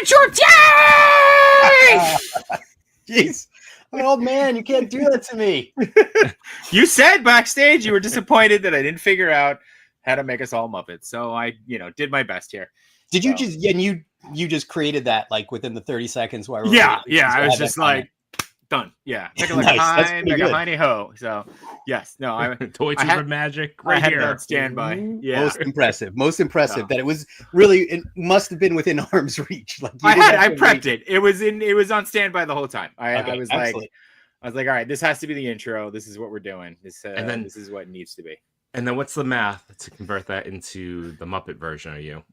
red shorts. Yay! Jeez. Oh man, you can't do that to me. You said backstage you were disappointed that I didn't figure out how to make us all Muppets. So I, did my best here. Did you just you just created that like within the 30 seconds while Yeah. I was just like done. Yeah. Make it like Nice. a hiney ho. So yes. No, I Toy Tube Magic I had here. that standby. Yeah. Most impressive that it was really, it must have been within arm's reach. Like I prepped it. It was on standby the whole time. I was excellent. like, all right, this has to be the intro. This is what we're doing. This is what it needs to be. And then what's the math to convert that into the Muppet version of you?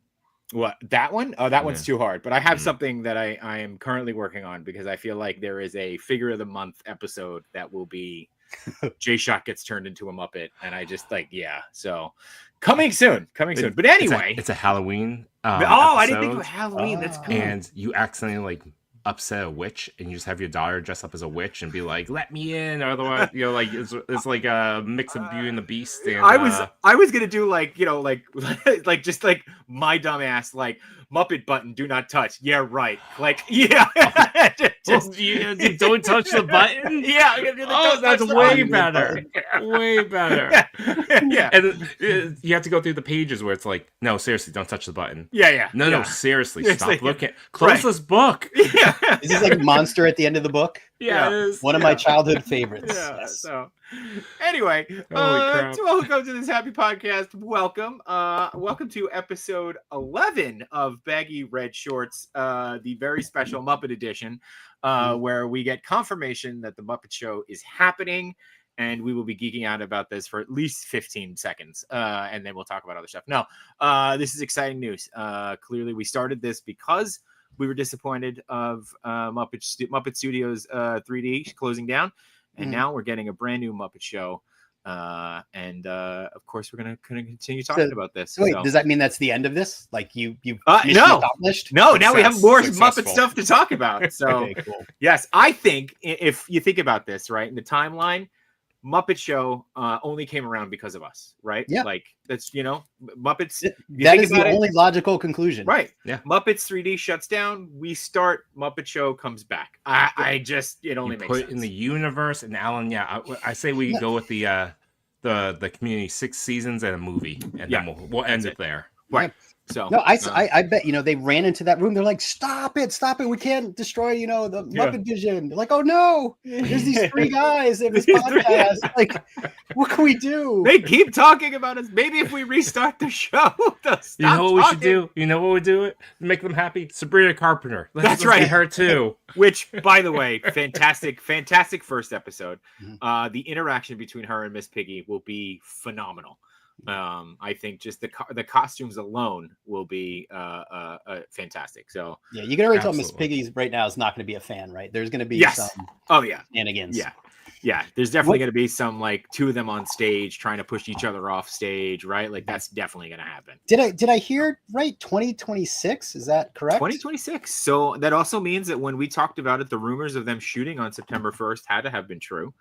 What, that one? Oh, that one's too hard. But I have something that I am currently working on because I feel like there is a figure of the month episode that will be JShot gets turned into a Muppet, and I just so coming soon. But anyway, it's a Halloween. I didn't think of Halloween. That's cool. And you accidentally upset a witch, and you just have your daughter dress up as a witch and be like, "Let me in," or otherwise, it's like a mix of Beauty and the Beast. And I was gonna do like just like my dumb ass Muppet button, do not touch. Yeah, right. You don't touch the button. Yeah. That's way better. Way better. Yeah. And you have to go through the pages where it's like, no, seriously, don't touch the button. Yeah. No, seriously, It's stop like, looking. Close this book. Yeah. Is this like monster at the end of the book? Yeah. It is. One of my childhood favorites. Yeah. Yes. So anyway, crap. to all who come to this happy podcast, welcome. Welcome to episode 11 of Baggy Red Shorts, the very special Muppet edition, where we get confirmation that the Muppet Show is happening, and we will be geeking out about this for at least 15 seconds, and then we'll talk about other stuff. No, this is exciting news. Clearly, we started this because we were disappointed of Muppet Studios 3D closing down, and now we're getting a brand new Muppet Show. And of course, we're gonna continue talking about this. Wait, does that mean that's the end of this? Like you no, accomplished? No, now we have more Successful. Muppet stuff to talk about. So Okay, cool. yes, I think if you think about this, right, in the timeline, Muppet Show only came around because of us, right? Yeah. Like that's Muppets. That is the only logical conclusion, right? Yeah. Muppets 3D shuts down. We start. Muppet Show comes back. It only makes put sense. in the universe. And Alan, I say we go with the Community 6 seasons and a movie, and then we'll end it there. Right. So no, I bet they ran into that room. They're like, stop it, we can't destroy the Muppet Vision. They're like, oh no, there's these three guys in this podcast. Like, what can we do? They keep talking about us. Maybe if we restart the show, they'll stop You know what we should talking. do? You know what we do? It make them happy. Sabrina Carpenter. That's right. Get her too. Which, by the way, fantastic first episode. The interaction between her and Miss Piggy will be phenomenal. I think just the costumes alone will be fantastic. So yeah, you can already tell Miss Piggy right now is not going to be a fan, right? There's going to be some shenanigans. Yeah. There's definitely going to be some two of them on stage trying to push each other off stage, right? Like that's definitely going to happen. Did I hear right? 2026, is that correct? 2026. So that also means that when we talked about it, the rumors of them shooting on September 1st had to have been true.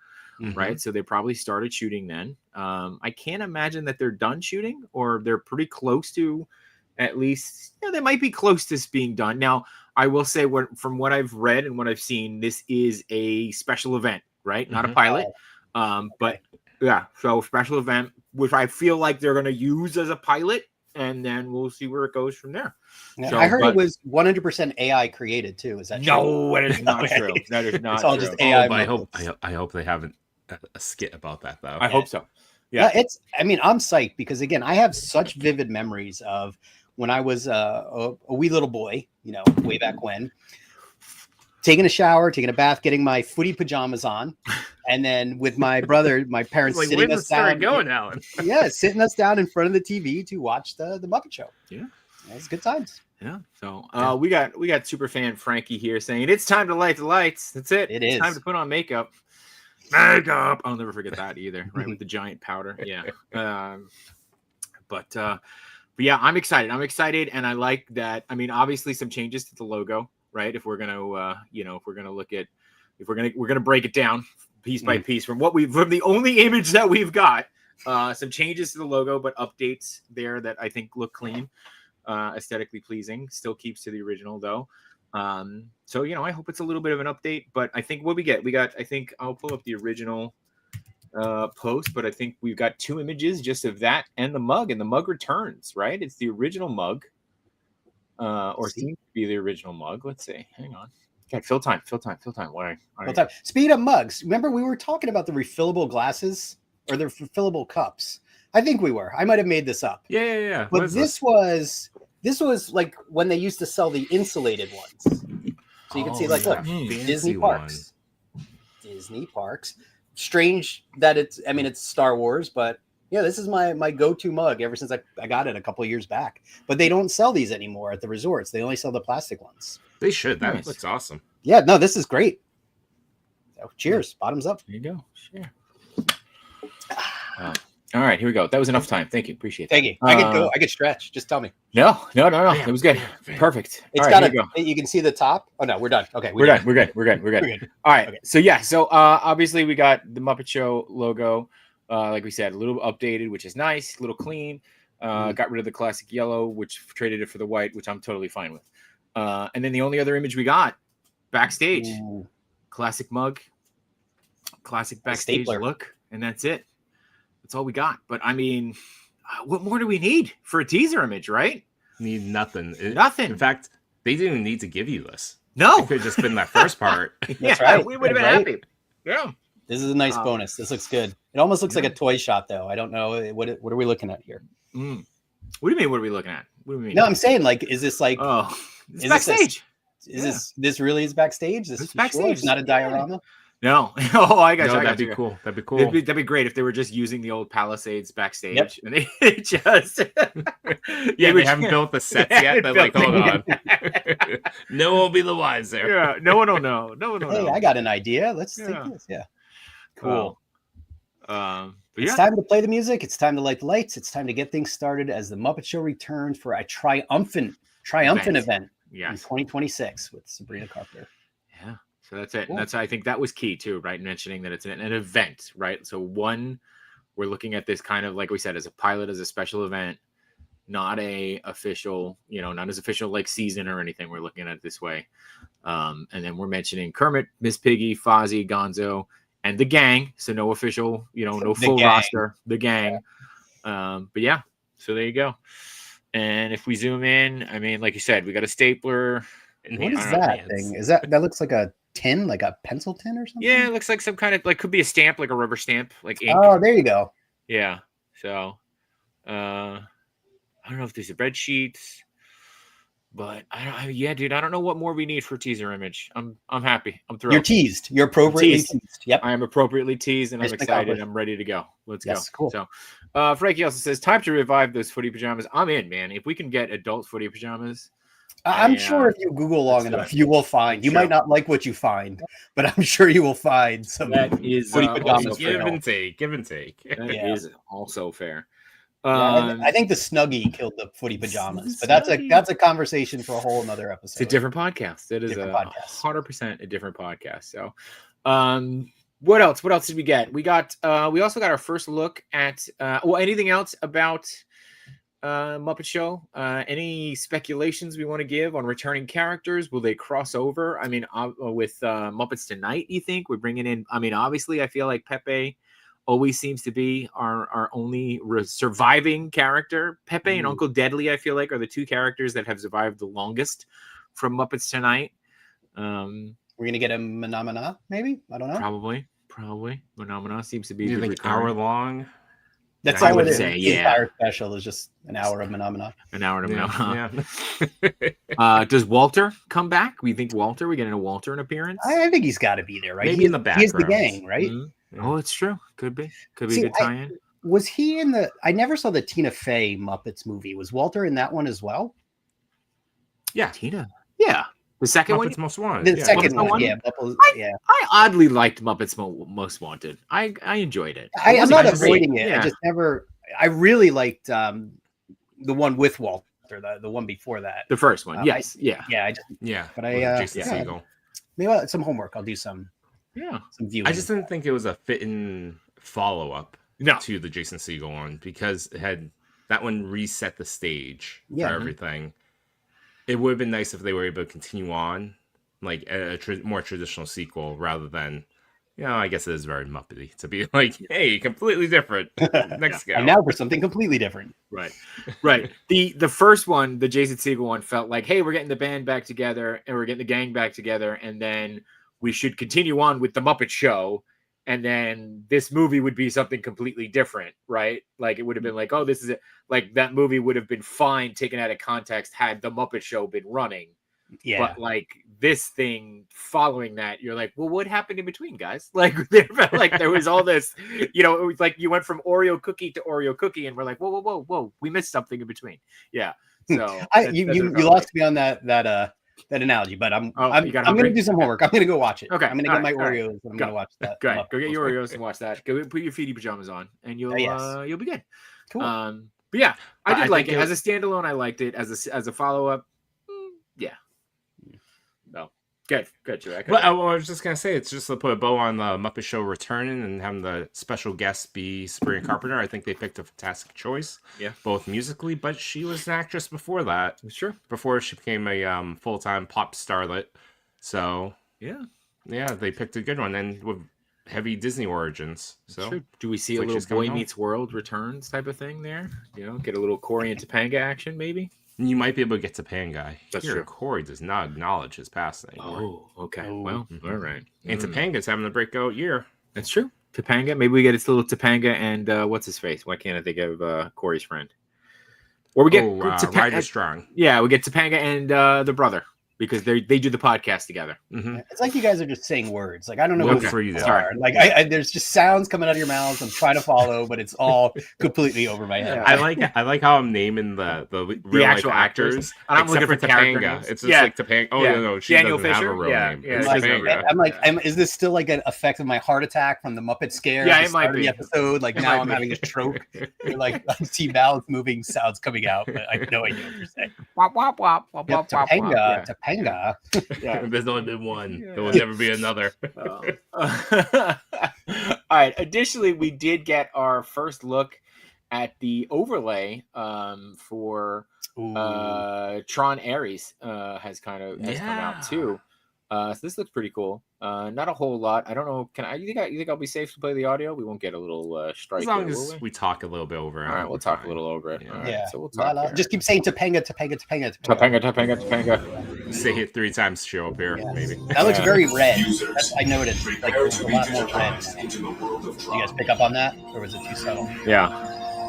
Right, so they probably started shooting then. I can't imagine that they're done shooting, or they're pretty close to, at least. They might be close to being done. Now, I will say, from what I've read and what I've seen, this is a special event, right? Not a pilot, but yeah, so special event, which I feel like they're going to use as a pilot, and then we'll see where it goes from there. Yeah, so, I heard it was 100% AI created too. Is that true? No, that is not true. That is not. It's all true. just AI. I hope they haven't a skit about that though. I hope so. Yeah, I'm psyched because again, I have such vivid memories of when I was a wee little boy, way back when, taking a shower, taking a bath, getting my footy pajamas on, and then with my brother, my parents sitting us down. Alan? Yeah, sitting us down in front of the TV to watch the Muppet Show. Yeah, it was good times. Yeah. So we got super fan Frankie here saying it's time to light the lights. That's it. It's time to put on makeup. Makeup. I'll never forget that either. Right, with the giant powder. Yeah. But yeah, I'm excited, and I like that. I mean, obviously, some changes to the logo, right? If we're gonna, we're gonna break it down piece by piece from the only image that we've got. Some changes to the logo, but updates there that I think look clean, aesthetically pleasing. Still keeps to the original though. So I hope it's a little bit of an update, but I think what we got, I think I'll pull up the original post, but I think we've got 2 images just of that and the mug returns, right? It's the original mug, or seems to be the original mug. Let's see. Hang on. Okay, fill time. Why? Speaking of mugs, remember we were talking about the refillable glasses or the refillable cups? I think we were. I might have made this up. Yeah. But this was like when they used to sell the insulated ones. So you can see, like, look, Disney parks. Disney parks. Strange that it's Star Wars, but yeah, this is my go-to mug ever since I got it a couple of years back. But they don't sell these anymore at the resorts. They only sell the plastic ones. They should. That looks awesome. Yeah, no, this is great. So, cheers. Bottoms up. There you go. Sure. All right, here we go. That was enough time. Thank you. Appreciate it. Thank you. I could go. I could stretch. Just tell me. No. It was good. Perfect. It's got you can see the top. Oh no, we're done. Okay, we're done. We're good. All right. Okay. So obviously we got the Muppet Show logo. Like we said, a little updated, which is nice, a little clean. Got rid of the classic yellow, which traded it for the white, which I'm totally fine with. And then the only other image we got backstage, classic mug, classic backstage look, and that's it. That's all we got. But I mean, what more do we need for a teaser image, right? Need nothing. Nothing. In fact, they didn't even need to give you this. No. It could have just been that first part. That's right. We would have been happy. Yeah. This is a nice bonus. This looks good. It almost looks like a toy shot, though. I don't know. What are we looking at here? What do you mean? What are we looking at? What do you mean? No, I'm saying, like, is this like? Oh, it's backstage. This really is backstage? This is backstage. Sure? It's not a diorama. No. Oh, I got you. That'd be cool. That'd be cool. That'd be great if they were just using the old Palisades backstage, and they just they haven't built the sets yet. They're like, hold on, no one will be the wiser. Yeah, no one will know. No one will know. Hey, I got an idea. Let's take this. Yeah, cool. It's time to play the music. It's time to light the lights. It's time to get things started as the Muppet Show returns for a triumphant event in 2026 with Sabrina Carpenter. Yeah. So that's it. Cool. And I think that was key too, right? Mentioning that it's an event, right? So we're looking at this kind of, like we said, as a pilot, as a special event, not a official, not as official like season or anything. We're looking at it this way. And then we're mentioning Kermit, Miss Piggy, Fozzie, Gonzo, and the gang. So no official, no full roster, the gang. But yeah, so there you go. And if we zoom in, I mean, like you said, we got a stapler. What is that thing? Is that looks like a tin, like a pencil tin or something? Yeah, it looks like some kind of, like, could be a stamp, like a rubber stamp, like ink. Oh, there you go. Yeah. So I don't know if there's a red sheets, but dude, I don't know what more we need for a teaser image. I'm happy. I'm thrilled. You're teased. You're appropriately teased. Yep. I am appropriately teased, and I'm excited. I'm ready to go. Let's go. Cool. So Frankie also says, time to revive those footy pajamas. I'm in, man. If we can get adult footy pajamas. I'm sure if you Google long enough, you will find. You might not like what you find, but I'm sure you will find some. That is footy pajamas. Give and take. That is also fair. I think the Snuggie killed the footy pajamas, but that's a conversation for a whole another episode. It's a different podcast. It is 100% a different podcast. So, what else? What else did we get? We also got our first look at anything else about Muppet Show? Any speculations we want to give on returning characters? Will they cross over? I mean, with Muppets Tonight, you think we're bringing in? I mean, obviously, I feel like Pepe always seems to be our only surviving character. Pepe and Uncle Deadly, I feel like, are the two characters that have survived the longest from Muppets Tonight. We're gonna get a Menomina, maybe? I don't know. Probably. Menomina seems to be the recurring. hour long. That's I all would it is. say, The entire special is just an hour of Menomina. An hour of Menomina. Yeah. Does Walter come back? We think Walter? We get a Walter an appearance? I think he's got to be there, right? Maybe in the background. He's the gang, right? Mm-hmm. Oh, it's true. Could be. Could be See, a good tie-in. Was he in the? I never saw the Tina Fey Muppets movie. Was Walter in that one as well? Yeah, Tina. Yeah, the second Muppets one. Most Wanted. The second Muppets one. Wanted? Yeah. I oddly liked Muppets Most Wanted. I enjoyed it. I'm not avoiding great. it. Yeah. I just never. I really liked the one with Walter, the one before that. The first one. Yes. Yeah. But Jason Segel. Maybe some homework. I'll do some. Yeah. Some viewing. I just didn't think it was a fitting follow-up No. to the Jason Segel one because that one reset the stage for everything. It would have been nice if they were able to continue on, like a more traditional sequel, rather than, I guess it is very Muppety to be like, hey, completely different. Next go. And now for something completely different. Right. The first one, the Jason Segel one, felt like, hey, we're getting the band back together and we're getting the gang back together, and then we should continue on with the Muppet Show, and then this movie would be something completely different, right? Like it would have been like, oh, this is it. Like that movie would have been fine taken out of context had the Muppet Show been running. Yeah. But like this thing following that, you're like, well, what happened in between, guys? Like there was all this, it was like you went from Oreo cookie to Oreo cookie, and we're like, whoa, we missed something in between. Yeah. So you lost me on that analogy, but I'm gonna do some homework. I'm gonna go watch it. Okay. I'm gonna get my Oreos and I'm gonna watch that. Go get your Oreos and watch that. Go put your feety pajamas on, and you'll be good. Cool. But yeah, I did like it as a standalone. I liked it as a follow up. Yeah. No. Good, Joe. Well, I was just gonna say, it's just to put a bow on the Muppet Show returning and having the special guest be Sabrina Carpenter. I think they picked a fantastic choice. Yeah, both musically, but she was an actress before that. Sure. Before she became a full-time pop starlet. So yeah, they picked a good one, and with heavy Disney origins. So sure. Do we see a little Boy Meets World returns type of thing there? Get a little Corey and Topanga action, maybe. You might be able to get Topanga. That's true. Corey does not acknowledge his past anymore. Oh, okay. Well, all right. And Topanga's having a breakout year. That's true. Topanga. Maybe we get its little Topanga and what's his face? Why can't I think of Corey's friend? Or we get Ryder Strong. Yeah, we get Topanga and the brother, because they do the podcast together. Mm-hmm. It's like you guys are just saying words. Like I don't know what for you are. Like there's just sounds coming out of your mouths. I'm trying to follow, but it's all completely over my head. Yeah. I like how I'm naming the real actual actors. I'm looking for Topanga. It's just like Topanga. Oh no, she Daniel doesn't Fisher? have a real name. Yeah. I'm like, is this still like an effect of my heart attack from the Muppet Scare? Yeah, it might be. The episode. Like now I'm having a stroke. Like I see mouth moving sounds coming out, but I have no idea what you're saying. Wop wop wop wop wop. Topanga. Yeah. There's only been one. There will never be another. All right. Additionally, we did get our first look at the overlay for Tron Ares has come out too. So this looks pretty cool. Not a whole lot. I don't know. You think I'll be safe to play the audio? We won't get a little strike. As long as we talk a little bit over it. All right, we'll talk a little over it. Yeah. Right, so we'll talk. Just keep saying Topanga. Say it 3 times to show up here, maybe. That looks very red. I noticed. Like there's a lot more red. Did you guys pick up on that, or was it too subtle? Yeah.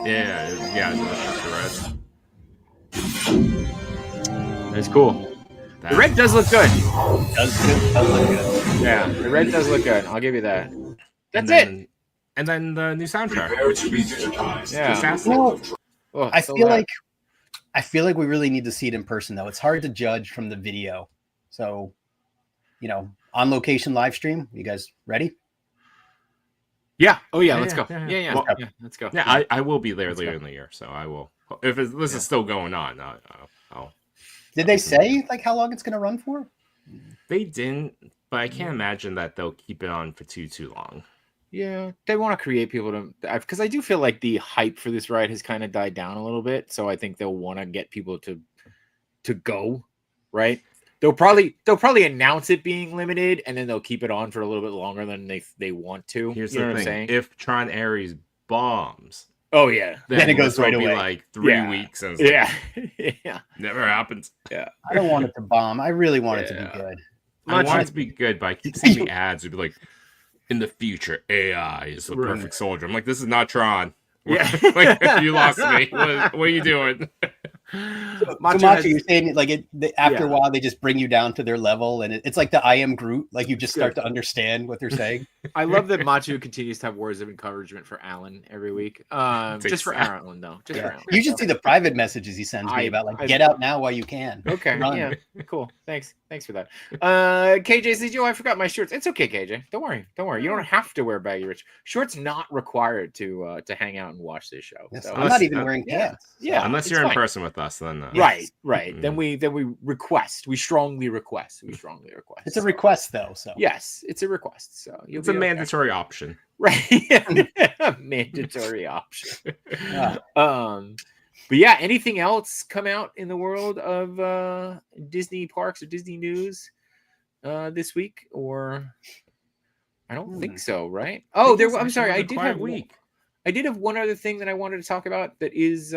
It's just red. It's cool. The red does look good. Does look good. Yeah, the red does look good. I'll give you that. That's it. And then the new soundtrack. Yeah. Well, I feel like we really need to see it in person, though. It's hard to judge from the video. So, on location live stream. You guys ready? Yeah. Oh yeah. Let's go. Yeah. Well, let's go. Yeah, I will be there later in the year, so I will. If this is still going on, I'll. Did they say like how long it's going to run for? They didn't, but I can't imagine that they'll keep it on for too long. Yeah, they want to create people to, because I do feel like the hype for this ride has kind of died down a little bit. So I think they'll want to get people to go, right? They'll probably announce it being limited, and then they'll keep it on for a little bit longer than they want to. Here's the thing: if Tron Ares bombs. Oh yeah, then it goes right away. Like 3 weeks. And yeah, never happens. Yeah, I don't want it to bomb. I really want it to be good. I want it to be good, but I keep seeing the ads. It'd be like, in the future, AI is the perfect soldier. I'm like, this is not Tron. Yeah, like, you lost me. What are you doing? Macho, you're saying like after a while they just bring you down to their level, and it's like the I am Groot. Like you just start to understand what they're saying. I love that Macho continues to have words of encouragement for Alan every week. Just for Alan though. For Alan. You should see the private messages he sends me about like get out now while you can. Okay. Run. Yeah. Cool. Thanks for that. KJ says, I forgot my shorts. It's okay, KJ. Don't worry. You don't have to wear baggy rich shorts. Not required to hang out and watch this show. Yes, so. I'm not even wearing pants. Yeah. Unless you're in person with us, then right. Mm-hmm. Then we request. We strongly request. It's a request though. So yes, it's a request. So it's a mandatory option. Right. Mandatory option. But yeah, anything else come out in the world of Disney parks or Disney news this week? Or I don't think so, right? Oh, I'm sorry. I did have one other thing that I wanted to talk about that is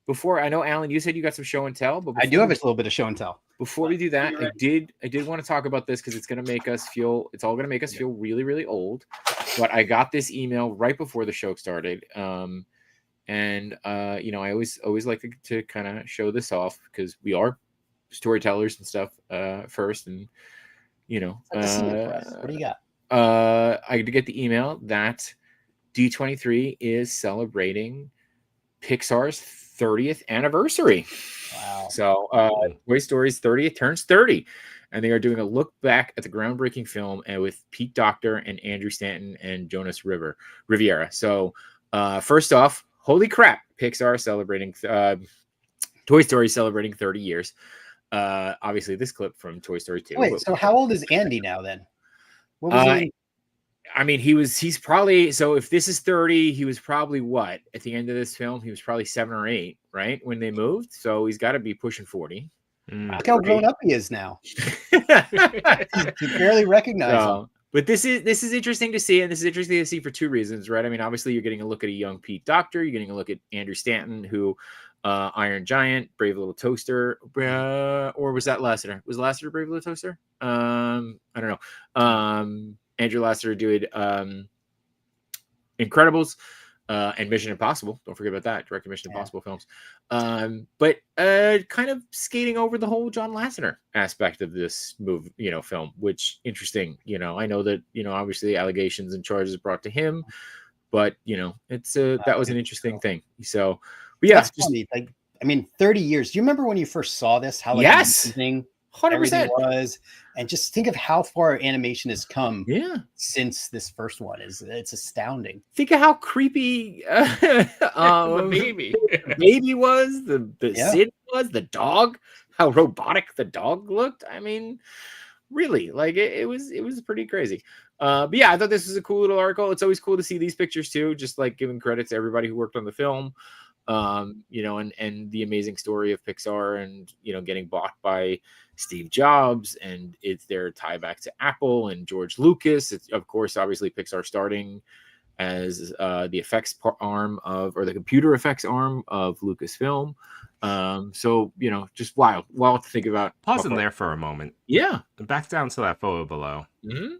before. I know, Alan, you said you got some show and tell, but I do have a little bit of show and tell. Before we do that, I did want to talk about this because it's going to make us feel. It's all going to make us feel really, really old. But I got this email right before the show started, and I always like to kind of show this off because we are storytellers and stuff first, and what do you got? I did get the email that D23 is celebrating Pixar's 30th anniversary. Wow. So Toy Story's 30th turns 30, and they are doing a look back at the groundbreaking film and with Pete Docter and Andrew Stanton and Jonas Riviera. So first off, holy crap, Pixar celebrating Toy Story celebrating 30 years. Obviously this clip from Toy Story 2. Wait, so how old is Andy now then? What was he? I mean, he's probably, so if this is 30, he was probably what? At the end of this film, he was probably 7 or 8, right? When they moved. So he's got to be pushing 40. Look how grown up he is now. You barely recognize him. But this is interesting to see, and this is interesting to see for two reasons, right? I mean, obviously you're getting a look at a young Pete Docter, you're getting a look at Andrew Stanton, who Iron Giant, Brave Little Toaster, or was that Lasseter? Was Lasseter Brave Little Toaster? I don't know. Andrew Lasseter did Incredibles and Mission Impossible. Don't forget about that. Directed Mission Impossible films. But kind of skating over the whole John Lasseter aspect of this film, which interesting. I know that, obviously allegations and charges brought to him, but it's that was an interesting thing. So, but yeah, that's funny. Like, I mean, 30 years. Do you remember when you first saw this? How amazing 100% was, and just think of how far animation has come. Yeah, since this first one it's astounding. Think of how creepy the baby was, the Sid was, the dog, how robotic the dog looked. I mean, really, like it was pretty crazy. But yeah, I thought this was a cool little article. It's always cool to see these pictures too, just like giving credit to everybody who worked on the film. And the amazing story of Pixar and getting bought by Steve Jobs, and it's their tie back to Apple and George Lucas. It's of course obviously Pixar starting as the effects arm of, or the computer effects arm of Lucasfilm. So just wild to think about. Pausing there for a moment. Yeah, back down to that photo below. Mm-hmm.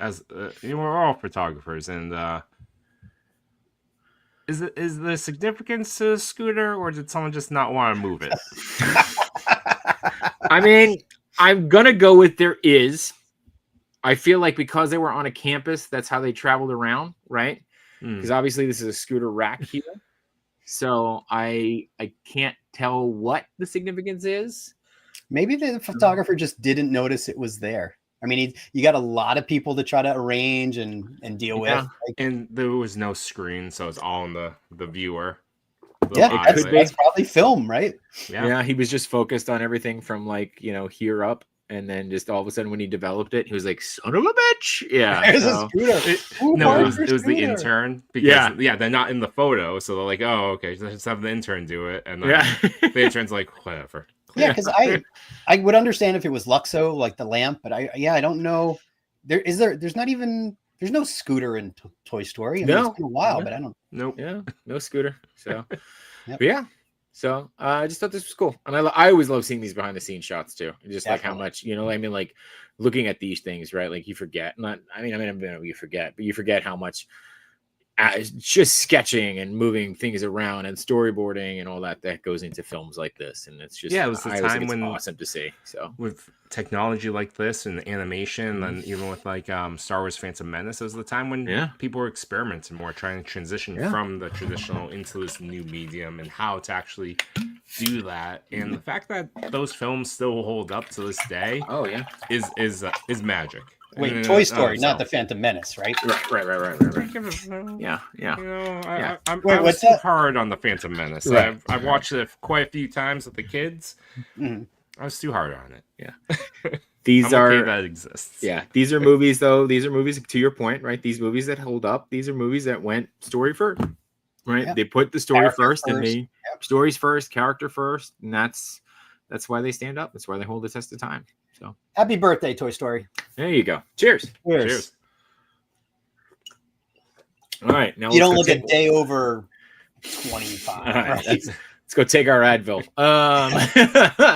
As we're all photographers, and is the significance to the scooter, or did someone just not want to move it? I mean, I'm gonna go with there is. I feel like because they were on a campus, that's how they traveled around, right? Because obviously this is a scooter rack here, so I can't tell what the significance is. Maybe the photographer just didn't notice it was there. I mean, you got a lot of people to try to arrange and deal with. And there was no screen, so it's all on the viewer. That's probably film, right? Yeah, he was just focused on everything from here up, and then just all of a sudden when he developed it, he was like, "Son of a bitch!" Yeah, there's a scooter. It was the intern. Because, they're not in the photo, so they're like, "Oh, okay, let's have the intern do it." And then the intern's like, "Whatever." Yeah, because I would understand if it was Luxo, like the lamp, but I don't know. There's no scooter in Toy Story. I mean, it's been a while, but I don't. Nope. Yeah, no scooter. So, but yeah. So I just thought this was cool, and I always love seeing these behind the scenes shots too. Just like how much like looking at these things, right? Like you forget. You forget, but you forget how much. Just sketching and moving things around and storyboarding and all that goes into films like this, and it's just it was the time when awesome to see. So with technology like this and animation, and even with like Star Wars Phantom Menace, it was the time when people were experimenting more, trying to transition from the traditional into this new medium and how to actually do that. And the fact that those films still hold up to this day, is magic. Wait, Toy Story, not the Phantom Menace, right? Right. Yeah. What's too hard on the Phantom Menace. Right. I've watched it quite a few times with the kids. Mm-hmm. I was too hard on it. Yeah. These are that exists. Yeah. These are movies, though. These are movies, to your point, right? These movies that hold up. These are movies that went story first. right? Yeah. They put the story first, and they Yep. stories first, character first, and that's why they stand up. That's why they hold the test of time. So Happy birthday, Toy Story. there you go. Cheers. Cheers. All right, now You let's don't go look take- a day over 25. All right, right? let's go take our Advil.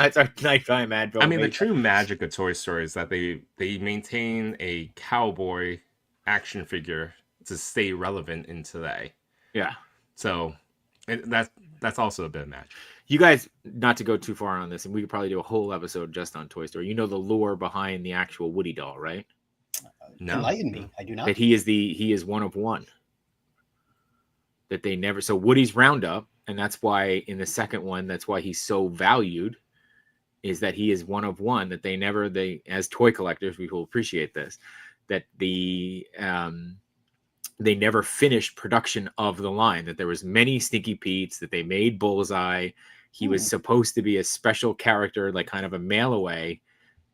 It's our nighttime Advil. I mean, the true magic of Toy Story is that they maintain a cowboy action figure to stay relevant in today. Yeah. So that's also a bit of magic. You guys, not to go too far on this, and we could probably do a whole episode just on Toy Story. You know the lore behind the actual Woody doll, right? No. Enlighten me. I do not. That he is one of one. That they never. So Woody's Roundup, and that's why in the second one, that's why he's so valued, is that he is one of one. That they as toy collectors, we will appreciate this. That they never finished production of the line. That there was many Stinky Pete's. That they made Bullseye. He was supposed to be a special character, like kind of a mail away,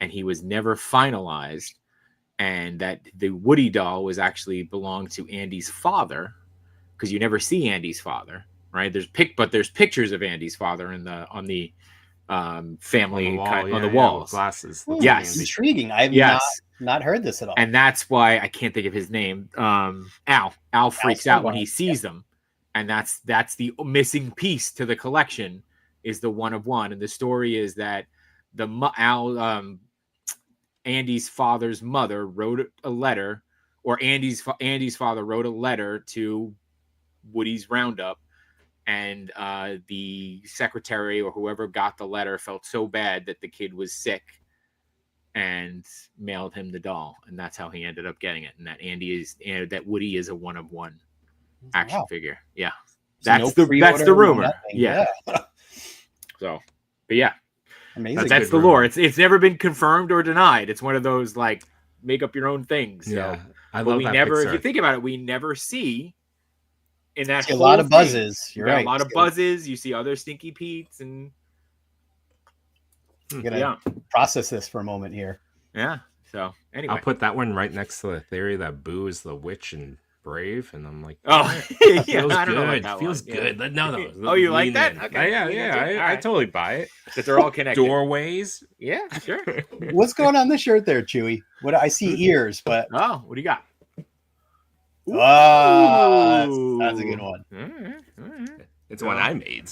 and he was never finalized. And that the Woody doll was actually belonged to Andy's father, because you never see Andy's father, right? There's pictures of Andy's father on the family on the walls. Glasses. Yes. Intriguing. I've not heard this at all. And that's why I can't think of his name. Al freaks out when he sees them, and that's the missing piece to the collection is the one of one. And the story is that Andy's father's mother wrote a letter, or Andy's father wrote a letter to Woody's Roundup, and the secretary or whoever got the letter felt so bad that the kid was sick and mailed him the doll, and that's how he ended up getting it. And that Woody is a one of one action figure. Yeah, that's the rumor. Yeah. So, but yeah. Amazing. That's the lore. It's never been confirmed or denied. It's one of those like make up your own things. So. Yeah, I love that. If you think about it, we never see in that see a lot of buzzes. You're right. A lot of buzzes. You see other Stinky Pete's, and I'm gonna process this for a moment here. Yeah. So anyway, I'll put that one right next to the theory that Boo is the witch and Brave, and I'm like, yeah, feels I don't know good. about Feels that good. one. No. Oh, you like that? Okay. Yeah. I totally buy it. That they're all connected. Doorways. Yeah, sure. What's going on the shirt there, Chewy? What I see ears, but what do you got? That's a good one. All right. It's one I made.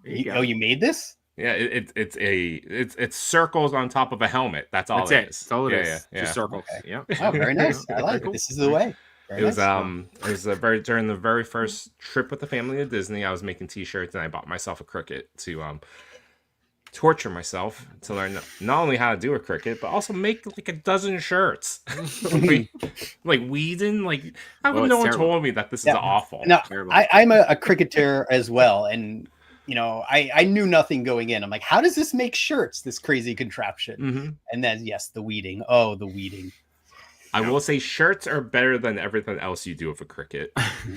You made this? Yeah, it's circles on top of a helmet. That's all. That's all it is. Yeah. Just circles. Okay. Yeah. Oh, very nice. I like it. This is the way. It was during the very first trip with the family to Disney. I was making T-shirts, and I bought myself a Cricut to torture myself to learn not only how to do a Cricut, but also make like a dozen shirts. like Whedon, like how come no one told me that this is awful? No, I'm a cricketer as well, and I knew nothing going in. I'm like, how does this make shirts? This crazy contraption, and then the weeding. Oh, the weeding. I will say shirts are better than everything else you do with a Cricut,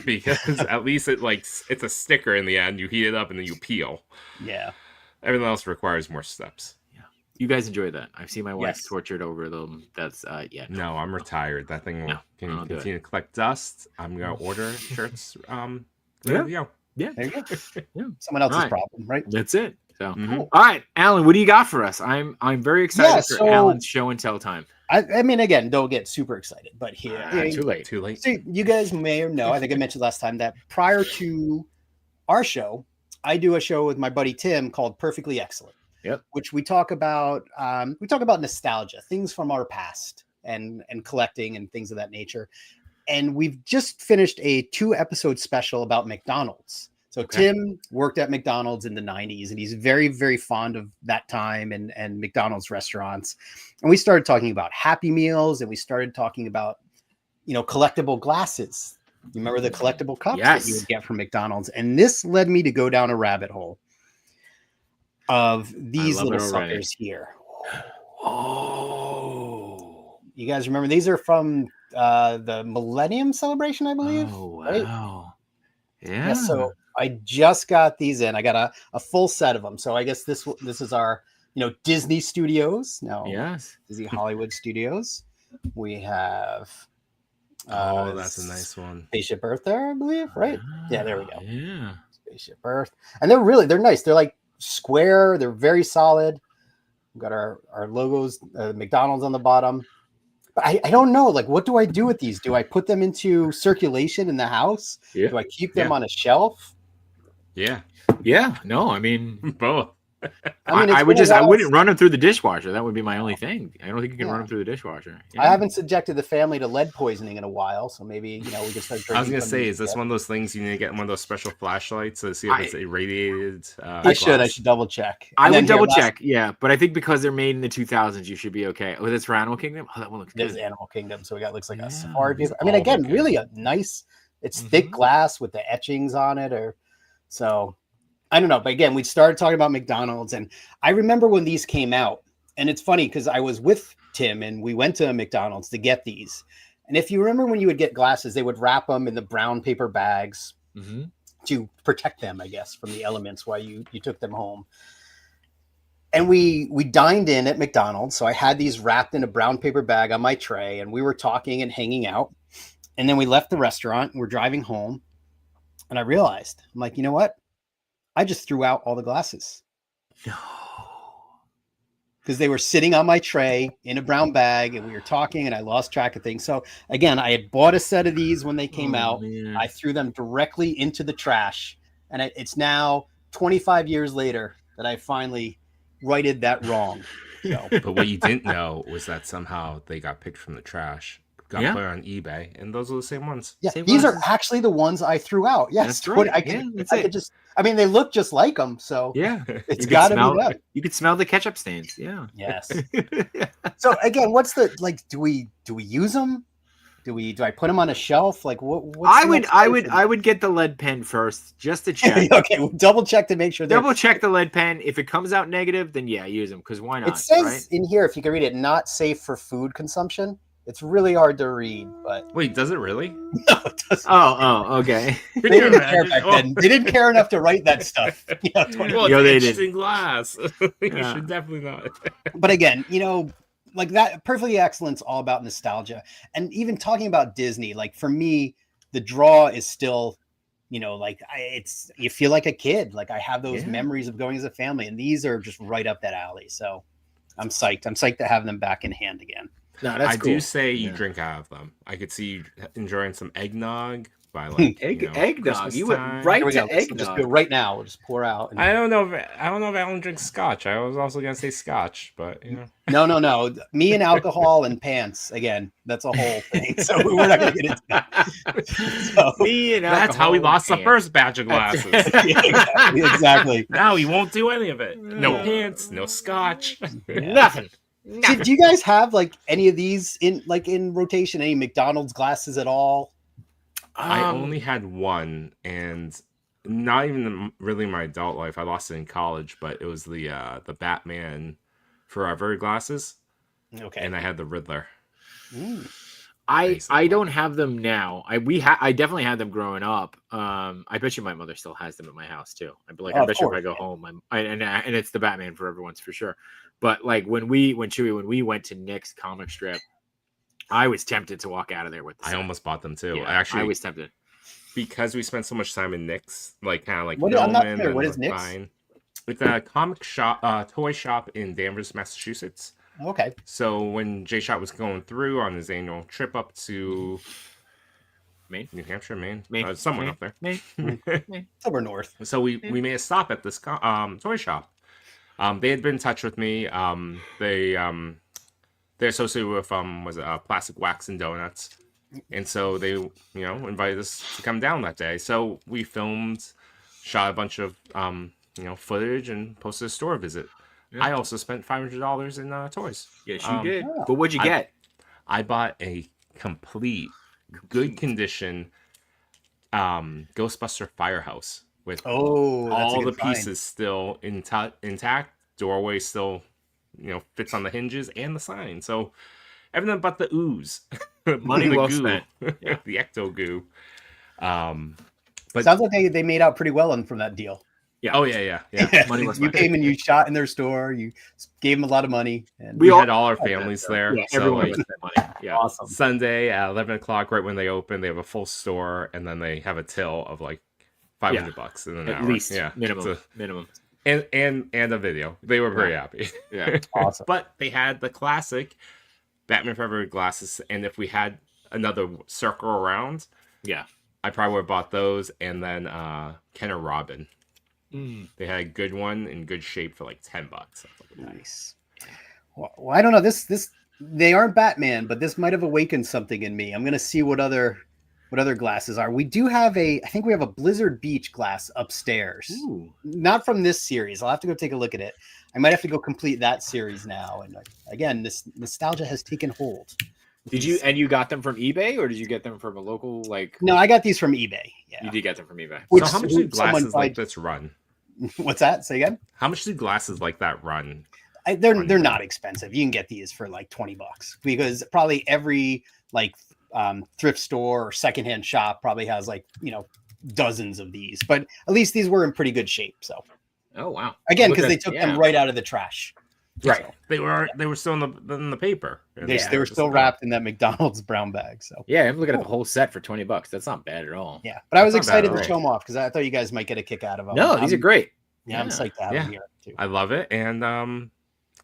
because at least it's a sticker in the end. You heat it up and then you peel. Yeah. Everything else requires more steps. Yeah. You guys enjoy that. I've seen my wife tortured over them. That's No, I'm retired. That thing will continue to collect dust. I'm gonna order shirts. Yeah. There you go. Yeah. Someone else's problem, right? That's it. So All right, Alan, what do you got for us? I'm very excited for Alan's show and tell time. I mean, again, don't get super excited, but here, too late. So you guys may or know, I think I mentioned last time that prior to our show, I do a show with my buddy Tim called Perfectly Excellent. Yep. Which we talk about nostalgia, things from our past, and collecting and things of that nature. And we've just finished a 2-episode special about McDonald's. So Tim worked at McDonald's in the 90s, and he's very, very fond of that time and McDonald's restaurants. And we started talking about Happy Meals, and we started talking about, collectible glasses. You remember the collectible cups that you would get from McDonald's? And this led me to go down a rabbit hole of these little suckers here. Oh, you guys remember? These are from the Millennium Celebration, I believe. Oh, wow. Right? Yeah. So I just got these in. I got a full set of them. So I guess this is our, Disney Studios. No. Yes. Disney Hollywood Studios. We have That's a nice one. Spaceship Earth there, I believe, right? Yeah, there we go. Yeah. Spaceship Earth. And they're nice. They're like square. They're very solid. We've got our logos, McDonald's on the bottom. But I don't know. Like, what do I do with these? Do I put them into circulation in the house? Yeah. Do I keep them on a shelf? Yeah. Yeah. No, I mean, both. I wouldn't run them through the dishwasher. That would be my only thing. I don't think you can run them through the dishwasher. Yeah. I haven't subjected the family to lead poisoning in a while, so maybe we can start drinking. I was gonna say, is this one of those things you need to get one of those special flashlights to see if it's irradiated? I should double check. I would double check, yeah. But I think because they're made in the 2000s, you should be okay. Oh, that's for Animal Kingdom. Oh, that one looks good. This is Animal Kingdom, so looks like a safari vehicle. I mean, again, really a nice. It's thick glass with the etchings on it, so. I don't know, but again, we started talking about McDonald's, and I remember when these came out, and it's funny because I was with Tim and we went to McDonald's to get these. And if you remember when you would get glasses, they would wrap them in the brown paper bags to protect them, I guess, from the elements while you took them home. And we dined in at McDonald's, so I had these wrapped in a brown paper bag on my tray, and we were talking and hanging out. And then we left the restaurant and we're driving home, and I realized, I'm like, you know what? I just threw out all the glasses. No. Because they were sitting on my tray in a brown bag and we were talking and I lost track of things. So again, I had bought a set of these when they came out. Man. I threw them directly into the trash. And it's now 25 years later that I finally righted that wrong. So. But what you didn't know was that somehow they got picked from the trash. Got put on eBay, and those are the same ones. Yeah, these are actually the ones I threw out. Yes, that's right. I mean, they look just like them, so it's got to be them. You could smell the ketchup stains. Yeah. Yes. So again, what's the do we use them? Do I put them on a shelf? Like what? I would get the lead pen first just to check. Okay, we'll double check to make sure. Double check the lead pen. If it comes out negative, then use them because why not? It says in here, if you can read it, not safe for food consumption. It's really hard to read, but wait, does it really? No, it doesn't. Oh, okay. They didn't care back then. They didn't care enough to write that stuff. They did in glass. You should definitely not. But again, like that, Perfectly Excellent's all about nostalgia, and even talking about Disney. Like for me, the draw is still, you feel like a kid. Like I have those memories of going as a family, and these are just right up that alley. So I'm psyched. I'm psyched to have them back in hand again. No, that's cool. Do say you drink out of them. I could see you enjoying some eggnog by like eggnog. Christmas you went right to eggnog. We'll just do it right now. We'll just pour out. I don't know if Alan drinks scotch. I was also gonna say scotch, but No. Me and alcohol and pants again. That's a whole thing. So we're not gonna get into that. Me and alcohol. That's how we lost the first batch of glasses. Exactly. Now he won't do any of it. No pants. No scotch. Nothing. Do you guys have like any of these in rotation? Any McDonald's glasses at all? I only had one, and not even really my adult life. I lost it in college, but it was the Batman Forever glasses. Okay, and I had the Riddler. I don't have them now. I definitely had them growing up. I bet you my mother still has them at my house too. I bet you if I go home, and it's the Batman Forever ones for sure. But like when we went to Nick's comic strip, I was tempted to walk out of there with the set. I almost bought them too. Yeah, I was tempted because we spent so much time in Nick's, like kind of like I'm not familiar. What is Nick's? It's a comic shop, toy shop in Danvers, Massachusetts. Okay. So when JShot was going through on his annual trip up to Maine, New Hampshire, Maine, somewhere up there, Maine. Somewhere north. So we made a stop at this toy shop. They had been in touch with me. They're associated with Plastic Wax and Donuts, and so they invited us to come down that day. So we filmed, shot a bunch of footage, and posted a store visit. Yeah. I also spent $500 in toys. Yes, you did. But what'd you get? I bought a complete, good condition Ghostbuster Firehouse with all the pieces still intact. Doorway still, fits on the hinges and the sign. So everything but the ooze, money well spent. Yeah. The ecto goo. But sounds like they made out pretty well from that deal. Yeah. Oh yeah. Money was You money. came and you shot in their store. You gave them a lot of money. And We had all our families there. Yeah, So everyone like was spent money. Yeah. awesome. Sunday at 11 o'clock, right when they open, they have a full store, and then they have a till of like $500 in an At hour. least. Yeah, Minimum. So- Minimum. and a video. They were very happy. Yeah. Awesome. But they had the classic Batman Forever glasses, and if we had another circle around, Yeah. I probably would have bought those, and then Ken and Robin. Mm. They had a good one in good shape for like $10. Nice. Well, I don't know. This they aren't Batman, but this might have awakened something in me. I'm gonna see what other glasses are. We do have I think we have a Blizzard Beach glass upstairs. Ooh. Not from this series. I'll have to go take a look at it. I might have to go complete that series now. And again, this nostalgia has taken hold. You got them from eBay, or did you get them from a local like? No, I got these from eBay. Yeah. You did get them from eBay. So how much do glasses someone like this run? What's that? Say again? How much do glasses like that run? They're not expensive. You can get these for like $20 because probably every like thrift store or secondhand shop probably has like, dozens of these, but at least these were in pretty good shape. So, Oh wow! again, because they took them right out of the trash. Right. So, They were still in the paper. they were still wrapped in that McDonald's brown bag. So Yeah, I'm looking at the whole set for $20. That's not bad at all. yeah, but I was That's not bad excited at to all. show them off because I thght you guys might get a kick out of them. No, these are great. Yeah, I'm psyched to have them here too. I love it, and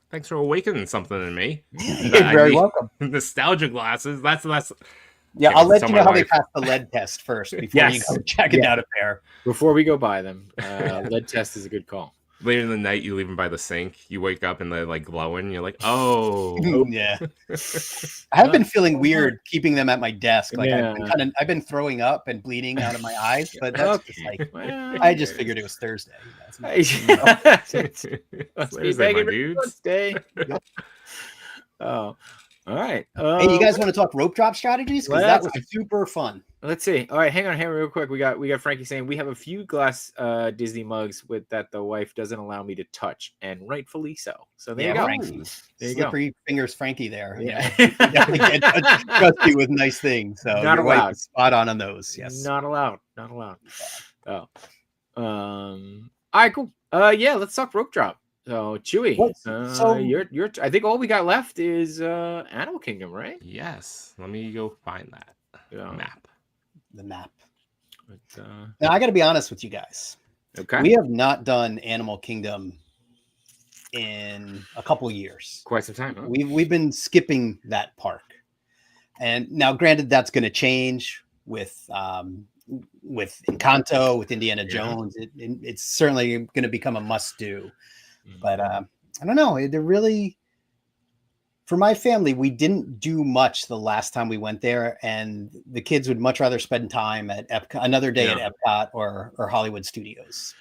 thanks for awakening something in me. You're very welcome. Nostalgia glasses. That's Yeah, Can't I'll let tell you my know how they wife. pass the lead test first before you go checking out a pair. Before we go buy them, lead test is a good call. later in the night. You leave them by the sink. You wake up and they're like glowing. You're like, oh, yeah. I have been feeling weird keeping them at my desk. Like Yeah. I've been throwing up and bleeding out of my eyes, but that's just like I just figured it was Thursday. Must be Thursday, my Baggy dudes. Wednesday. Oh, all right. Hey, you guys want to talk rope drop strategies? Because that was let's- super fun. Let's see. All right, hang on real quick. We got Frankie saying we have a few glass Disney mugs with that the wife doesn't allow me to touch, and rightfully so. So there you go. Frankie. There you go. Slippery fingers, Frankie. There. Yeah. Definitely can't trust you with nice things. So Not your wife allowed. is spot on those. Yes. Not allowed. Not allowed. Oh. All right, cool. Yeah, let's talk rope drop. So Chewy, So- you're I think all we got left is Animal Kingdom, right? Yes. Let me go find that map. The map. But, Now I got to be honest with you guys. okay. We have not done Animal Kingdom in a couple of years. Quite some time. Huh? We've been skipping that park, and now granted that's going to change with Encanto, with Indiana Jones. It's certainly going to become a must do. But I don't know. They're really, for my family, we didn't do much the last time we went there, and the kids would much rather spend time at Epcot, another day at Epcot or Hollywood Studios.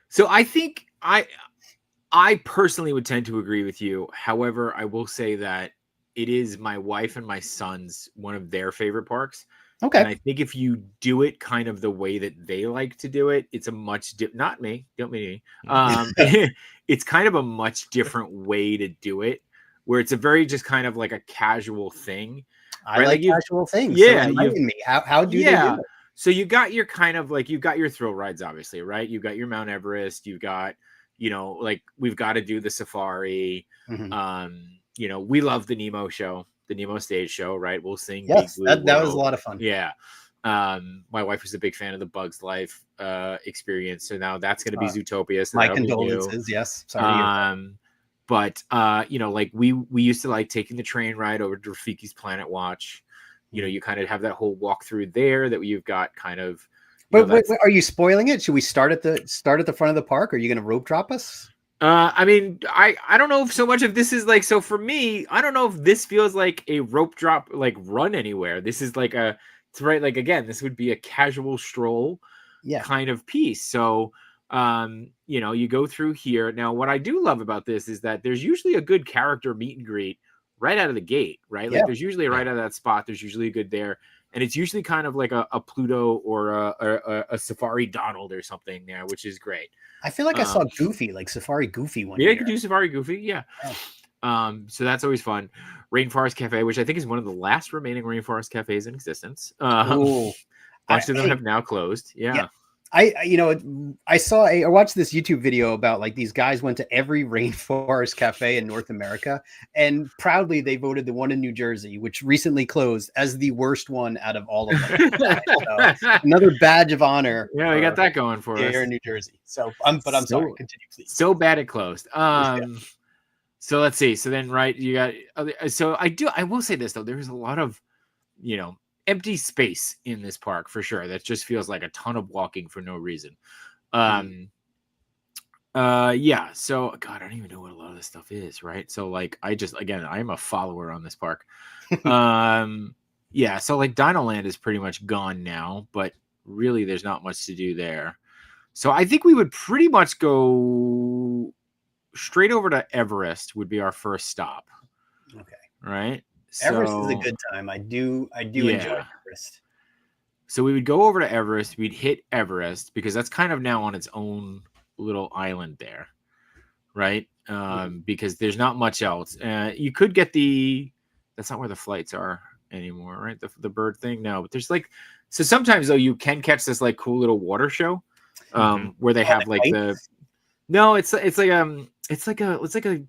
So I think I personally would tend to agree with you. However, I will say that it is my wife and my son's one of their favorite parks. Okay. And I think if you do it kind of the way that they like to do it, it's a much not me, don't mean me. It's kind of a much different way to do it, where it's a very just kind of like a casual thing. I Right, like like casual things. yeah, So enlighten me. How do they do it? So you got your kind of like you've got your thrill rides, obviously, right? You've got your Mount Everest, you've got, like we've got to do the safari. Mhm. We love the Nemo show, the Nemo stage show, right? We'll sing. Yes, Big Blue that was a World. lot of fun. Yeah. My wife was a big fan of the Bugs Life experience, so now that's going to be Zootopia. So My that'll be new. condolences. Yes. Sorry. to hear that. But like we used to like taking the train ride over to Rafiki's Planet Watch. You kind of have that whole walkthrough there that you've got kind of. But wait, are you spoiling it? Should we start at the front of the park? Are you going to rope drop us? I mean, I don't know if so much if this is like, so for me, I don't know if this feels like a rope drop, like run anywhere. This is like it's right. Like, again, this would be a casual stroll kind of piece. So, you go through here. Now, what I do love about this is that there's usually a good character meet and greet right out of the gate, right? Like there's usually right out of that spot. There's usually a good there. And it's usually kind of like a Pluto or a Safari Donald or something there, which is great. I feel like I saw Goofy, like Safari Goofy one Yeah, year. you could do Safari Goofy. Yeah. So that's always fun. Rainforest Cafe, which I think is one of the last remaining Rainforest cafes in existence. Ooh. Bunch of them have now closed. Yeah. I watched this YouTube video about like these guys went to every rainforest cafe in North America, and proudly they voted the one in New Jersey, which recently closed, as the worst one out of all of them. So, another badge of honor. Yeah, we got that going for us here in New Jersey. So I'm sorry. Continue, please. So bad it closed. So let's see. So then, right, you got. So I will say this though. There's a lot of, empty space in this park for sure. That just feels like a ton of walking for no reason. Yeah. So God, I don't even know what a lot of this stuff is, right? So like, I'm a follower on this park. Yeah. So like, Dino Land is pretty much gone now, but really, there's not much to do there. So I think we would pretty much go straight over to Everest. Would be our first stop. Okay. Right. Everest is a good time. I do enjoy Everest. So we would go over to Everest. We'd hit Everest because that's kind of now on its own little island there, right? Because there's not much else. You could get that's not where the flights are anymore, right? The bird thing. No, but there's like, so sometimes though you can catch this like cool little water show, where they have like it's like a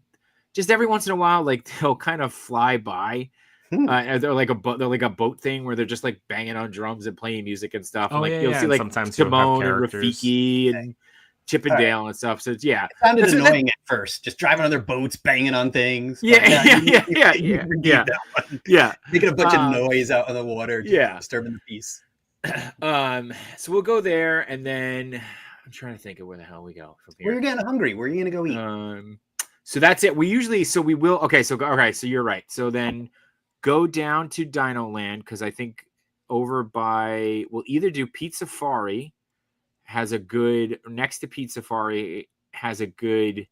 just every once in a while, like they'll kind of fly by. They're like a boat thing where they're just like banging on drums and playing music and stuff. Oh, and, you'll see like sometimes Timon and Rafiki and Chip and Dale and stuff. So yeah, it sounded annoying at first, just driving on their boats, banging on things. Yeah. Making a bunch of noise out on the water, disturbing the peace. So we'll go there, and then I'm trying to think of where the hell we go from here. Where you're getting hungry? Where are you gonna go eat? So that's it. So you're right. So then go down to Dino Land, because I think we'll either do Pizza Safari next to Pizza Safari has a good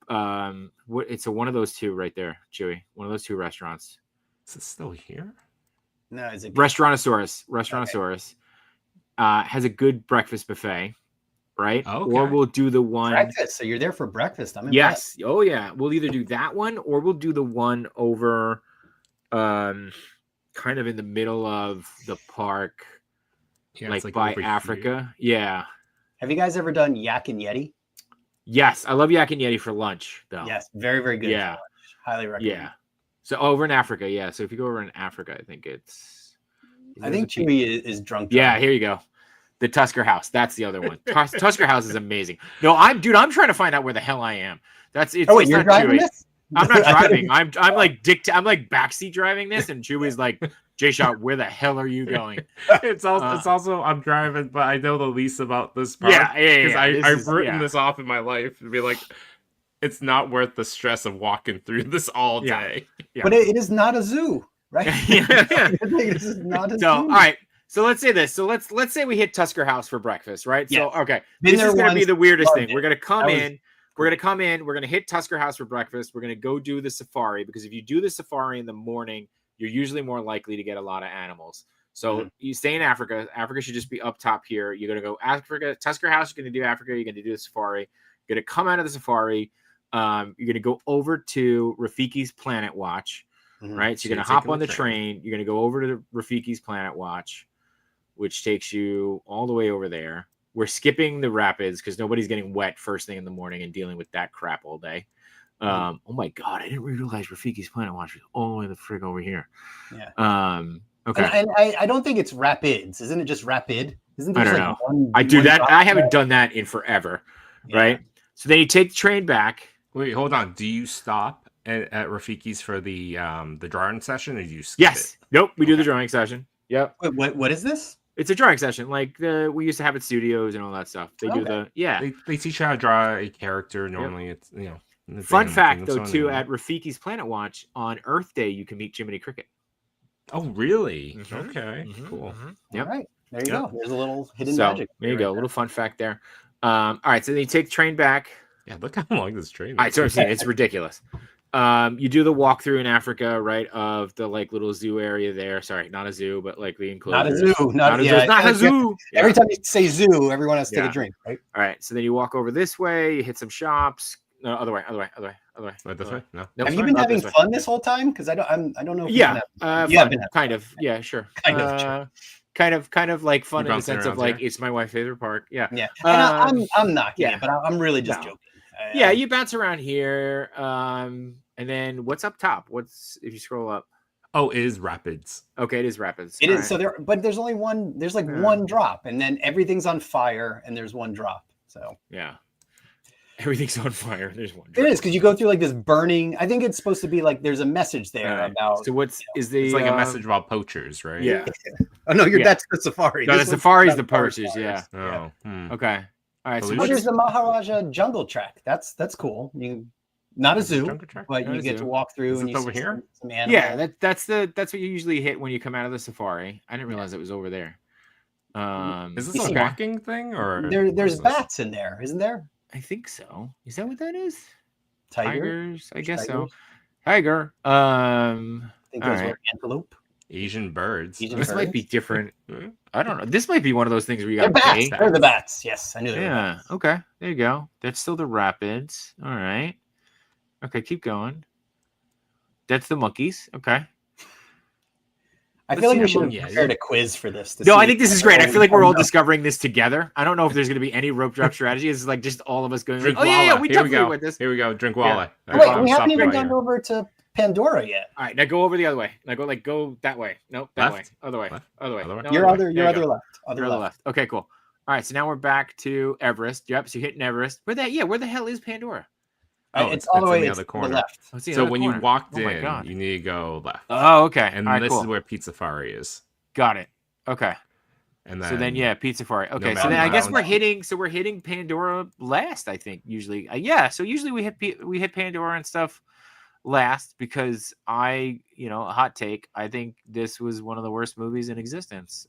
it's one of those two right there, Chewy. One of those two restaurants. Is it still here? No, is it Restaurantosaurus has a good breakfast buffet. Right? Okay. Or we'll do the one breakfast. So you're there for breakfast. Yes. Oh yeah. We'll either do that one or we'll do the one over kind of in the middle of the park. Yeah, like by Africa. Here. Yeah. Have you guys ever done Yak and Yeti? Yes. I love Yak and Yeti for lunch though. Yes, very, very good. Yeah. Highly recommend. Yeah. So over in Africa, yeah. So if you go over in Africa, I think Chewy is drunk. Yeah, here you go. The Tusker House. That's the other one. Tusker House is amazing. No, I'm trying to find out where the hell I am. You're driving this? I'm not driving. I'm like backseat driving this, and Chewy's like, JShot, where the hell are you going? It's also I'm driving, but I know the least about this part. Yeah. Because I've written this off in my life to be like, it's not worth the stress of walking through this all day. Yeah. But it is not a zoo, right? This is not a zoo. All right. So let's say this. So let's say we hit Tusker House for breakfast, right? Yes. So okay, this is going to be the weirdest thing. We're going to come in. We're going to hit Tusker House for breakfast. We're going to go do the safari, because if you do the safari in the morning, you're usually more likely to get a lot of animals. So you stay in Africa. Africa should just be up top here. You're going to go Africa, Tusker House. You're going to do Africa. You're going to do the safari. You're going to come out of the safari. You're going to go over to Rafiki's Planet Watch, right? So you're going to hop on the train. You're going to go over to Rafiki's Planet Watch, which takes you all the way over there. We're skipping the rapids because nobody's getting wet first thing in the morning and dealing with that crap all day. Oh my God, I didn't realize Rafiki's Planet Watch was all the way the frig over here. Yeah. Okay. And I don't think it's rapids. Isn't it just rapid? Isn't there I don't know. I do that. I haven't done that in forever. Yeah. Right. So then you take the train back. Wait, hold on. Do you stop at Rafiki's for the drawing session, or do you skip Yes. it? Nope. We do the drawing session. Yep. Wait, what is this? It's a drawing session, like we used to have at studios and all that stuff. They do They teach you how to draw a character. Normally, it's Fun fact though, too, at Rafiki's Planet Watch on Earth Day, you can meet Jiminy Cricket. Oh, really? Okay, cool. Yep. All right, there you go. There's a little hidden magic. There you go, a little fun fact there. All right, so then you take the train back. Yeah, look how long this train is. All right, so it's ridiculous. You do the walkthrough in Africa, right, of the like little zoo area there. Sorry, not a zoo, but like the enclosure. Not a zoo. Not a zoo. Every time you say zoo, everyone has to take a drink, right? All right, so then you walk over this way, you hit some shops, No, other way. Right this way? No. Nope, Have you been not having this way. fun this whole time? Because I don't know. If Yeah, you have been kind of. Yeah, sure. Kind of, sure. Kind of like fun You're in the sense of bouncing around like it's my wife's favorite park. Yeah, Yeah, and I'm knocking yeah. it, but I'm really just No. joking. Yeah, you bounce around here, and then what's up top? What's if you scroll up? Oh, it is rapids. Okay, it is rapids. It All is. right. So but there's only one. There's like Yeah. one drop, and then everything's on fire, and there's one drop. So yeah, everything's on fire. There's one. it is because you go through like this burning. I think it's supposed to be like there's a message there Right. about. So what's is the It's like a message about poachers, right? Yeah. Oh no, Yeah. that's the safari. No, the This one's safari's about the poachers. Yeah. Oh. Hmm. Okay. All right. So Pollution. Well, what's, there's the Maharaja Jungle Track. That's cool. Not a zoo, Jungle Track? but Not you a get to zoo. walk through Is and it you over see here? some animals. yeah, that's what you usually hit when you come out of the safari. I didn't realize it was over there. Is this You a see- walking thing or There's what is this? bats in there, isn't there? I think so. Is that what that is? Tiger. Tigers? I guess so. Tigers. Tiger. I think All those right. were antelope. Asian birds? Asian This birds. might be different. I don't know. This might be one of those things where you They're got bats. to They're the bats. Yes, I knew they were. Yeah. Okay. There you go. That's still the rapids. All right. Okay. Keep going. That's the monkeys. Okay. I Let's feel like see we the should have monkey. prepared a quiz for this. No, I think this is great. I feel like we're all just. discovering this together. I don't know if there's going to be any rope drop strategy. It's like just all of us going. Drink oh yeah, Walla. we Here definitely go. went this. Here we go. Drink Yeah. Walla. Wait, we haven't even right gone here. over to Pandora yet. All right, now go over the other way. Now go that way. Nope, that Left? way. Other way. Left? Other way. Other way? No, Your way. other There your you other go. left. Your other left. Okay, cool. All right, so now we're back to Everest. Yep, so you're hitting Everest. Where the hell is Pandora? It's all the way in the it's other to corner. the left. Oh, it's the So other when corner. you walked Oh my in, God. you need to go left. Oh, okay. And All right, this cool. is where Pizza Safari is. Got it. Okay. And So then yeah, Pizza Safari. Okay, so Mountain then I guess Lounge. we're hitting Pandora last, I think, usually. Yeah, so usually we hit Pandora and stuff last because a hot take, I think this was one of the worst movies in existence.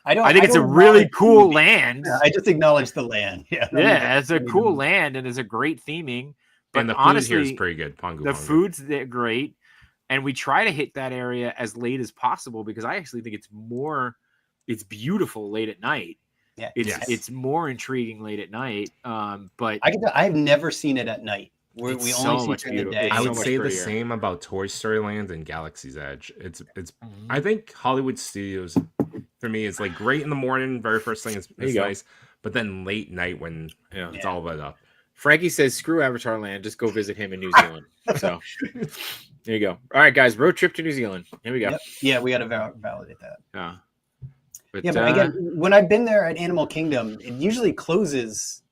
I think it's a really cool land. Yeah, I just acknowledge the land. Yeah. Yeah, it's a cool land and it's a great theming. But And the food honestly, here is pretty good. Pongu the Pongu. food's great, and we try to hit that area as late as possible because I actually think it's beautiful late at night. Yeah. It's more intriguing late at night. But I've never seen it at night. We It's only so see much it in the beautiful. day. It's I so would much say the prettier. same about Toy Story Land and Galaxy's Edge. It's Mm-hmm. I think Hollywood Studios for me is like great in the morning, very first thing is There you go. nice, but then late night when Yeah. it's all lit up. Frankie says, "Screw Avatar Land. Just go visit him in New Zealand." So there you go. All right, guys, road trip to New Zealand. Here we go. Yep. Yeah, we got to validate that. Yeah. But, Yeah, but again, when I've been there at Animal Kingdom, it usually closes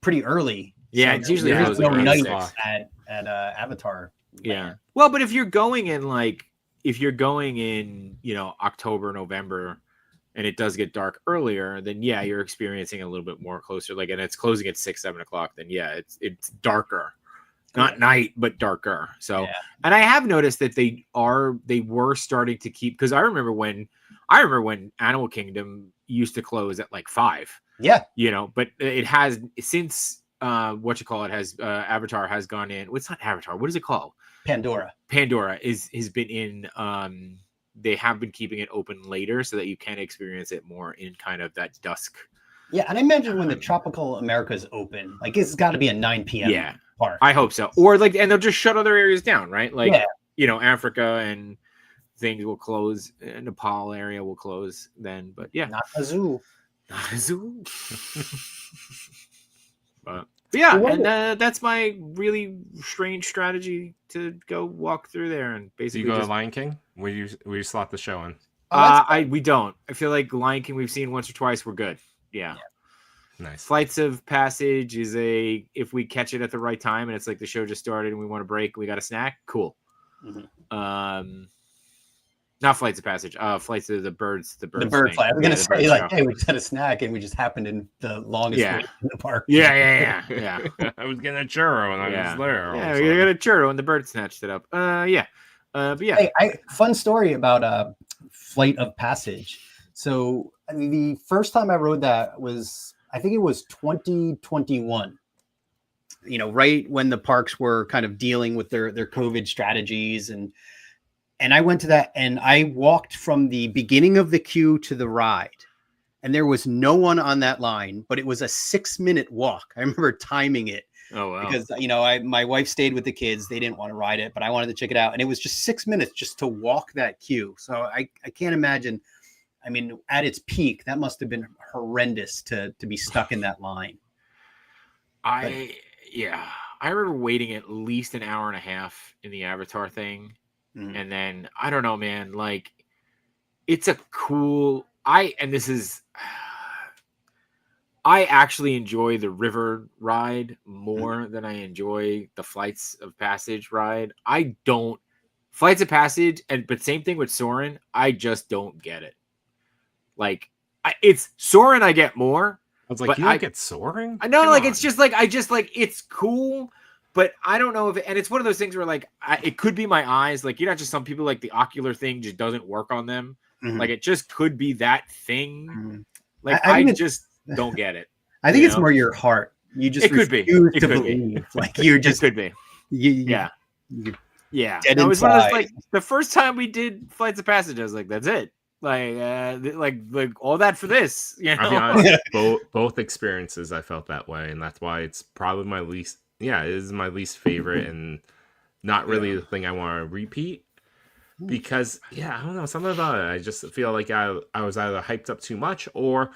pretty early. Yeah, So it's usually there's closing no around night 6. at Avatar. yeah. Well, but if you're going in October, November, and it does get dark earlier, then yeah, you're experiencing a little bit more closer. Like, and it's closing at 6, 7 o'clock. Then yeah, it's darker, not night, but darker. So, Yeah. and I have noticed that they were starting to keep, because I remember when Animal Kingdom used to close at like 5. Yeah. But it has since Avatar has gone in. What's not Avatar? What is it called? Pandora. Pandora has been in. They have been keeping it open later so that you can experience it more in kind of that dusk. Yeah, and I imagine when the Tropical America's open, like it's got to be a 9 p.m. Yeah, park. I hope so. Or like, and they'll just shut other areas down, right? Like, Yeah. Africa and things will close. Nepal area will close then. But yeah, Not a zoo. not a zoo. But yeah, and that's my really strange strategy to go walk through there and Do basically you go just, to Lion King? Where you slot the show in? we don't. I feel like Lion King we've seen once or twice. We're good. Yeah. Nice. Flights of Passage is if we catch it at the right time and it's like the show just started and we want a break, we got a snack. Cool. Mhm. Not Flights of Passage. Flights of the birds. The The birds bird thing. fly. I was Yeah, gonna the say bird like, show. hey, we just had a snack and we just happened in the longest Yeah. wait in the park. Yeah. I was getting a churro when I was there. all of a Yeah, sudden. we got a churro and the bird snatched it up. But yeah. Hey, fun story about Flight of Passage. So the first time I rode that was, I think it was 2021. Right when the parks were kind of dealing with their COVID strategies, and I went to that and I walked from the beginning of the queue to the ride, and there was no one on that line, but it was a 6-minute walk. I remember timing it, Oh wow! Because my wife stayed with the kids. They didn't want to ride it, but I wanted to check it out, and it was just 6 minutes just to walk that queue. So I can't imagine. I mean, at its peak, that must have been horrendous to be stuck in that line. I remember waiting at least an hour and a half in the Avatar thing. And then I don't know, man, like it's a cool I actually enjoy the river ride more than I enjoy the Flights of Passage ride. I don't Flights of Passage but same thing with Soarin', I just don't get it. Like it's Soarin' I get more. I was like, you don't get Soaring? I know, like, it's just like, it's cool, but I don't know if and it's one of those things where, like, it could be my eyes. Like, just some people, like, the ocular thing just doesn't work on them. Like, it just could be that thing. Like, I just don't get it. I think it's more your heart. You just refuse to believe. Like, you're just... It could be. Yeah. Yeah. Dead no, it was one of those, inside. like, the first time we did Flights of Passage, I was like, that's it. Like all that for this, you know. I'll be honest, both experiences I felt that way, and that's why it's probably my least. Yeah, it is my least favorite, and not really the thing I want to repeat. Because I don't know, something about it. I just feel like I was either hyped up too much, or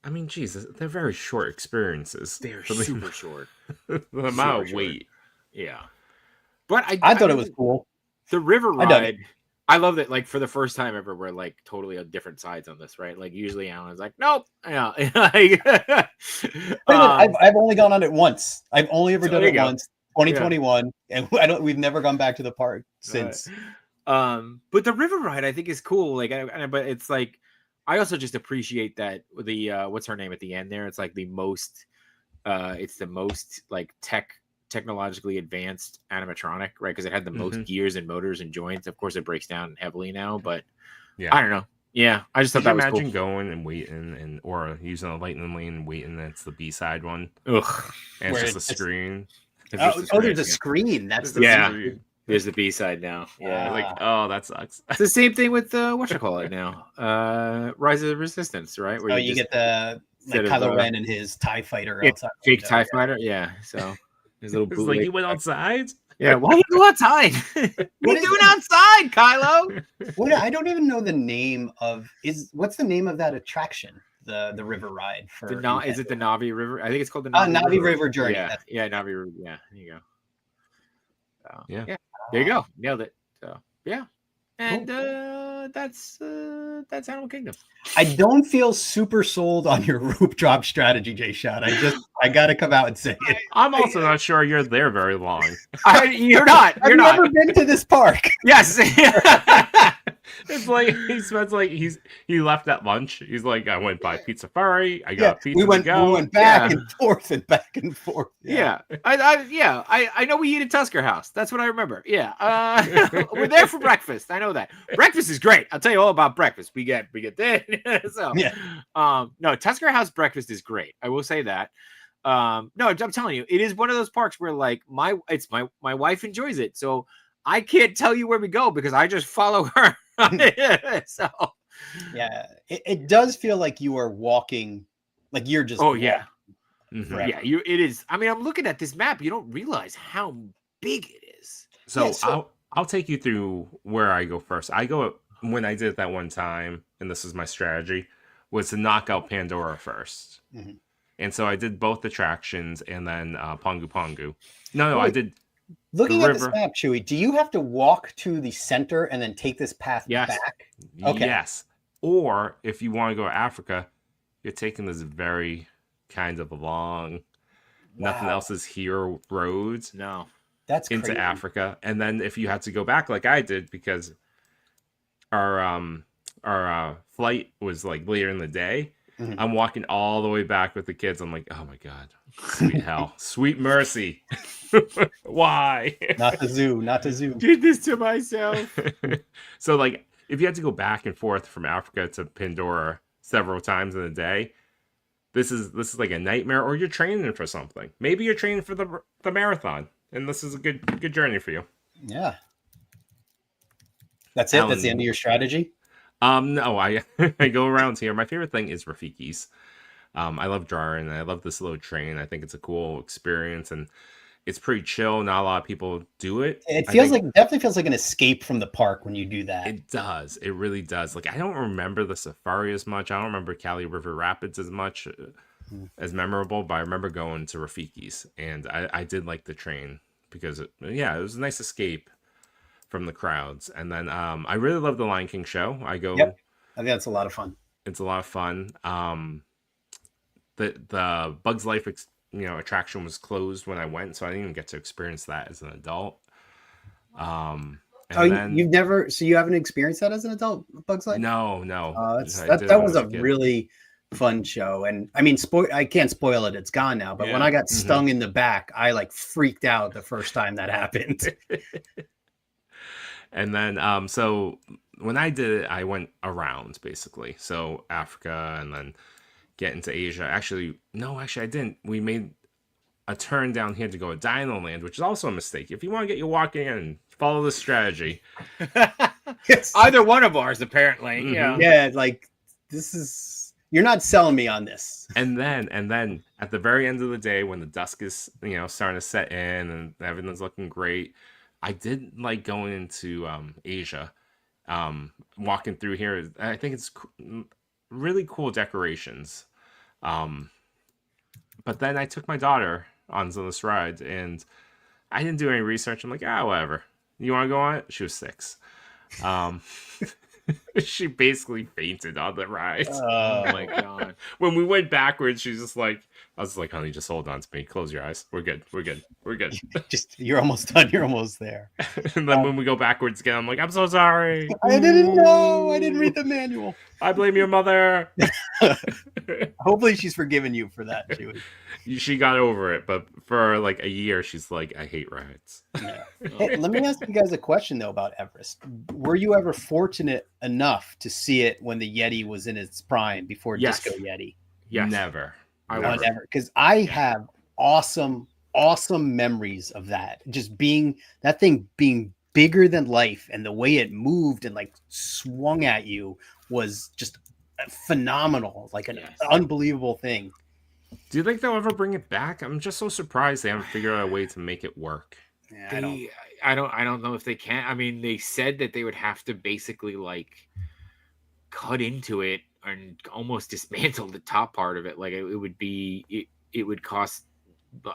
I mean, Jesus, they're very short experiences. They're super short. The amount of weight. Yeah, but I thought it was cool. The river ride. I love that, like, for the first time ever, we're, like, totally on different sides on this, right? Like, usually Alan's like, nope. Yeah. I've only gone on it once. I've only ever done it once, 2021, and we've never gone back to the park since. But the river ride, I think, is cool. Like, but it's like, I also just appreciate that the what's her name at the end there? It's like the most, like technologically advanced animatronic, right? Because it had the most gears and motors and joints. Of course, it breaks down heavily now, but I don't know. Yeah, I just thought that was cool. Imagine going and waiting, or using a lightning lane and waiting. That's the B-side one. Ugh, and it's just a screen. There's a screen. That's the screen. There's the B-side now. Yeah, like, oh, that sucks. It's the same thing with whatchamacallit now. Rise of the Resistance, right? Where you get the Kylo Ren and his TIE fighter. Fake TIE fighter. Yeah, so. His little it's like, you went outside? Yeah, why you go outside? What are you doing outside, Kylo? I don't even know the name of what's the name of that attraction? The river ride for is it the Na'vi River? I think it's called the Na'vi River Journey. Yeah, Na'vi River. Yeah, there you go. So, yeah, there you go. Nailed it. So yeah. And that's Animal Kingdom. I don't feel super sold on your rope drop strategy, JShot. I gotta come out and say it. I'm also not sure you're there very long. You're not. I've never been to this park. Yes. It's like he left at lunch. He's like, I went by Pizza Ferry. I got pizza. We went back and forth and back and forth. Yeah. I know we eat at Tusker House. That's what I remember. Yeah. We're there for breakfast. I know that. Breakfast is great. I'll tell you all about breakfast. We get that. So no, Tusker House breakfast is great. I will say that. No, I'm telling you, it is one of those parks where, like, my wife enjoys it. So I can't tell you where we go because I just follow her. So yeah, it does feel like you are walking, like you're just yeah. It is. I mean, I'm looking at this map, you don't realize how big it is. So I'll take you through where I go first. I go when I did it that one time, and this is my strategy, was to knock out Pandora first. And so I did both attractions and then Pongu Pongu. No, I did. Looking at this map, Chewy, do you have to walk to the center and then take this path back? Okay. Yes. Or if you want to go to Africa, you're taking this very kind of long, nothing else is here roads. No. That's into crazy. Africa. And then if you had to go back like I did, because our flight was like later in the day, I'm walking all the way back with the kids. I'm like, oh my God, sweet hell, sweet mercy. Why? Not the zoo. Did this to myself. So, like, if you had to go back and forth from Africa to Pandora several times in a day, this is like a nightmare. Or you're training for something. Maybe you're training for the marathon, and this is a good journey for you. Yeah. That's it. That's the end of your strategy. No, I go around here. My favorite thing is Rafiki's. I love drawing. I love this little train. I think it's a cool experience, and it's pretty chill. Not a lot of people do it. It definitely feels like an escape from the park when you do that. It does. It really does. Like, I don't remember the safari as much. I don't remember Cali River Rapids as much as memorable, but I remember going to Rafiki's, and I did like the train because it was a nice escape from the crowds. And then I really love the Lion King show. I go. Yep. I think that's a lot of fun. It's a lot of fun. The Bugs Life attraction was closed when I went, so I didn't even get to experience that as an adult. You've never, so you haven't experienced that as an adult, Bugs Life? No. That was a really fun show, and I mean, I can't spoil it; it's gone now. But when I got stung in the back, I like freaked out the first time that happened. And then, so when I did it, I went around basically, so Africa, and then get into Asia. Actually, I didn't. We made a turn down here to go to Dino Land, which is also a mistake. If you want to get your walking in, follow this strategy. Yes. Either one of ours, apparently. Mm-hmm. Yeah, like this is. You're not selling me on this. And then at the very end of the day, when the dusk is starting to set in and everything's looking great, I did like going into Asia, walking through here. I think it's really cool decorations. But then I took my daughter onto this ride, and I didn't do any research. I'm like, whatever. You want to go on it? She was 6. She basically fainted on the ride. Oh my god! When we went backwards, she's just like, I was like, honey, just hold on to me. Close your eyes. We're good. You're almost done. You're almost there. And then when we go backwards again, I'm like, I'm so sorry. I didn't know. I didn't read the manual. I blame your mother. Hopefully she's forgiven you for that, Chewy. She got over it, but for like a year, she's like, I hate rides. Yeah. Hey, let me ask you guys a question though about Everest. Were you ever fortunate enough to see it when the Yeti was in its prime before Disco Yeti? Yes. Never. Never. Because I have awesome memories of that. Just being bigger than life, and the way it moved and like swung at you was just phenomenal, like an unbelievable thing. Do you think they'll ever bring it back? I'm just so surprised they haven't figured out a way to make it work. Yeah, I don't know if they can. I mean, they said that they would have to basically like cut into it and almost dismantle the top part of it. Like it would cost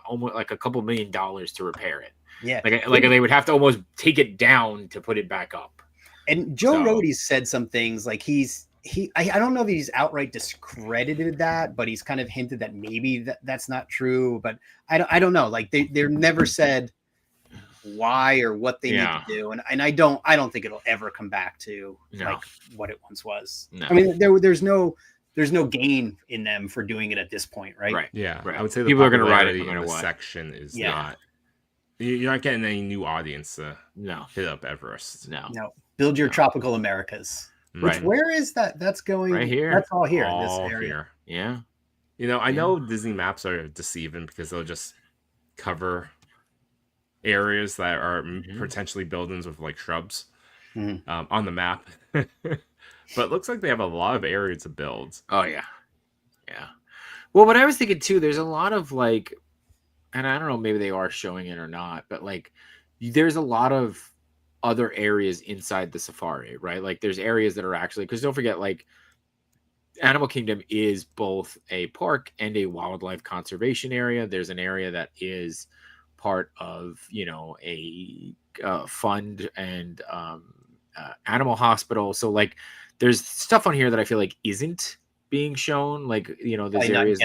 almost like a couple $1 million to repair it. Yeah, like they would have to almost take it down to put it back up. And Joe Rohde said some things like I don't know if he's outright discredited that, but he's kind of hinted that maybe that's not true. But I don't know. Like they're never said why or what they need to do, and I don't think it'll ever come back to like what it once was. No. I mean, there's no gain in them for doing it at this point, right? Right. Yeah, right. I would say the people are going to ride it in the section is not. You're not getting any new audience to hit up Everest. No. Build your tropical Americas. Right. Where is that? That's going right here. That's all here. All in this area. Here. Yeah. I know Disney maps are deceiving because they'll just cover areas that are potentially buildings with like shrubs on the map. But it looks like they have a lot of area to build. Oh yeah. Well, what I was thinking too, there's a lot of like, and I don't know, maybe they are showing it or not, but like there's a lot of other areas inside the safari, right? Like there's areas that are actually, because don't forget, like Animal Kingdom is both a park and a wildlife conservation area. There's an area that is part of a fund and animal hospital. So like there's stuff on here that I feel like isn't being shown, like there's areas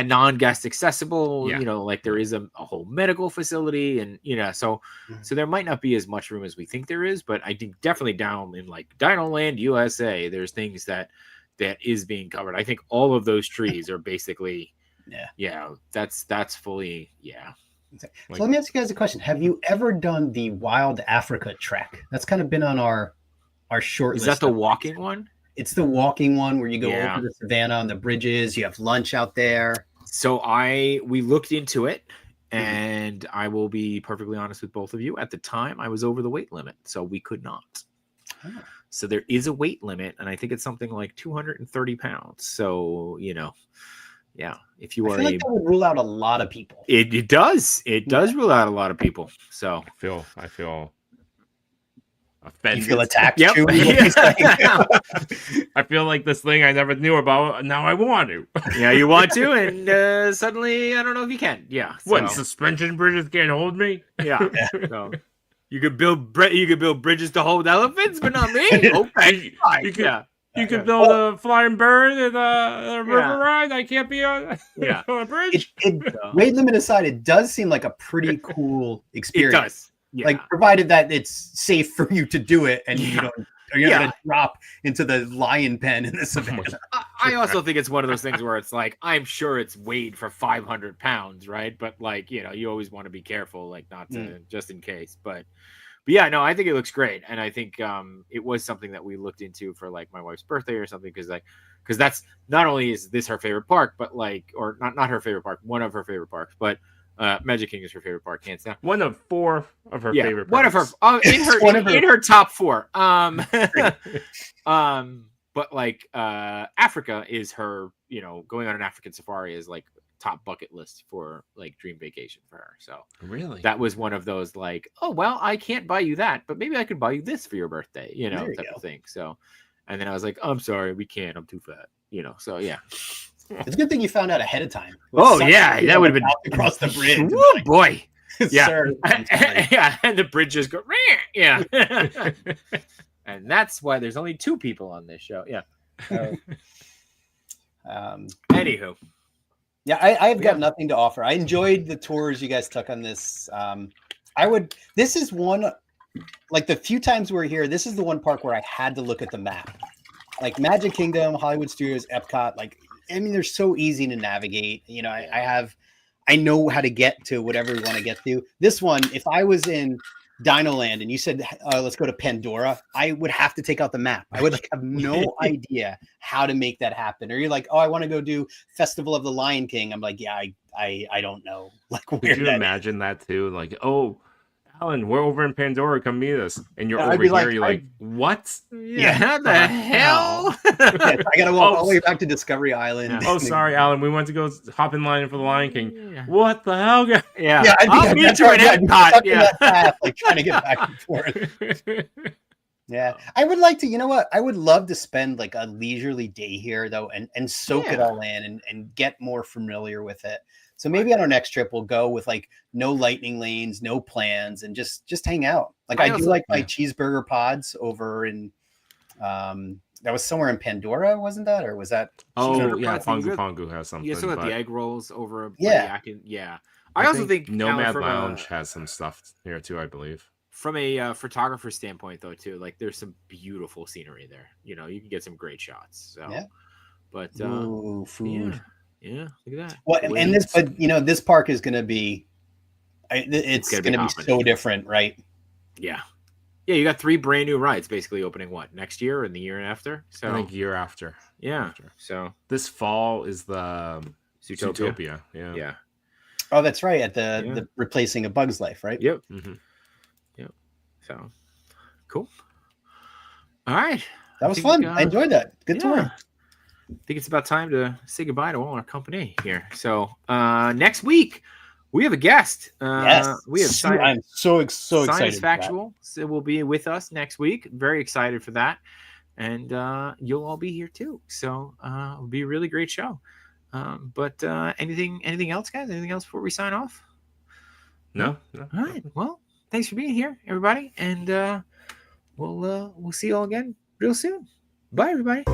non-guest accessible. Like there is a whole medical facility, and so there might not be as much room as we think there is, but I think definitely down in like Dino Land USA there's things that is being covered. I think all of those trees are basically that's fully So let me ask you guys a question. Have you ever done the Wild Africa trek? That's kind of been on our short list. Is that the walking one? It's the walking one where you go over the savannah on the bridges. You have lunch out there. So we looked into it, and I will be perfectly honest with both of you. At the time, I was over the weight limit, so we could not. So there is a weight limit, and I think it's something like 230 pounds. So, yeah, if you I are feel like that would rule out a lot of people. it does rule out a lot of people. So I feel offended. You feel attacked Yep. too? I feel like this thing I never knew about, now I want to. Yeah, you want to, and suddenly I don't know if you can. Yeah. What, suspension bridges can't hold me? Yeah. So you could build bridges to hold elephants, but not me. Okay. You could build a flying bird and a river ride. I can't be on a bridge. Weight limit aside, it does seem like a pretty cool experience. It does. Yeah. Like, provided that it's safe for you to do it and you're not going to drop into the lion pen in the savannah. I also think it's one of those things where it's like, I'm sure it's weighed for 500 pounds, right? But like, you always want to be careful, like not to, just in case. But yeah, no, I think it looks great. And I think it was something that we looked into for like my wife's birthday or something. Because that's not only is this her favorite park, but like, or not her favorite park, one of her favorite parks, but Magic Kingdom is her favorite park, hands down. One of 4 of her favorite parks. One of her in her top 4. But like Africa is her, going on an African safari is like top bucket list for like dream vacation for her. So really, that was one of those like, oh well, I can't buy you that, but maybe I could buy you this for your birthday, type of thing. So, and then I was like, I'm sorry, we can't. I'm too fat, So yeah. It's a good thing you found out ahead of time. That would have been across the bridge. Oh boy, yeah, Sir, yeah, and the bridges go, yeah, and that's why there's only 2 people on this show. Yeah. Anywho, yeah, I've got nothing to offer. I enjoyed the tours you guys took on this. This is one, like the few times we're here, this is the one park where I had to look at the map. Like Magic Kingdom, Hollywood Studios, Epcot, they're so easy to navigate. I know how to get to whatever we want to get to. This one, if I was in Dino Land and you said, let's go to Pandora, I would have to take out the map. I would have no idea how to make that happen. Or you're like, oh, I want to go do Festival of the Lion King. I'm like, yeah, I don't know. Like, could you imagine that too? Like, oh, Alan, we're over in Pandora. Come meet us. And you're over here. You're like, what? Yeah, how the hell? I got to walk all the way back to Discovery Island. Oh, sorry, Alan. We went to go hop in line for the Lion King. Yeah. What the hell? Yeah, I'll meet you at Epcot. Yeah, path, like trying to get back and forth. Yeah, I would like to. You know what? I would love to spend like a leisurely day here, though, and soak it all in and get more familiar with it. So maybe on our next trip, we'll go with like no lightning lanes, no plans, and just hang out. Like I do like my cheeseburger pods over in, that was somewhere in Pandora, wasn't that? Or was that? Oh, yeah, Pongu has something. Yeah, so the egg rolls over. Yeah. I also think Nomad Lounge has some stuff here too, I believe. From a photographer standpoint, though, too, like there's some beautiful scenery there. You can get some great shots. So, but food. Yeah, look at that. Well, and this park is going to be, it's going to be so different, right? Yeah. Yeah, you got 3 brand new rides basically opening next year and the year after? So I think year after. Yeah. So this fall is the Zootopia. Yeah. Yeah. Oh, that's right. At the replacing A Bug's Life, right? Yep. Mm-hmm. Yep. So cool. All right. That was fun. I enjoyed that. Good tour. I think it's about time to say goodbye to all our company here. So next week we have a guest. Yes, we have. I'm so excited. Science Factual so will be with us next week. Very excited for that, and you'll all be here too. So it'll be a really great show. But anything else, guys? Anything else before we sign off? No. All right. Well, thanks for being here, everybody, and we'll see you all again real soon. Bye, everybody.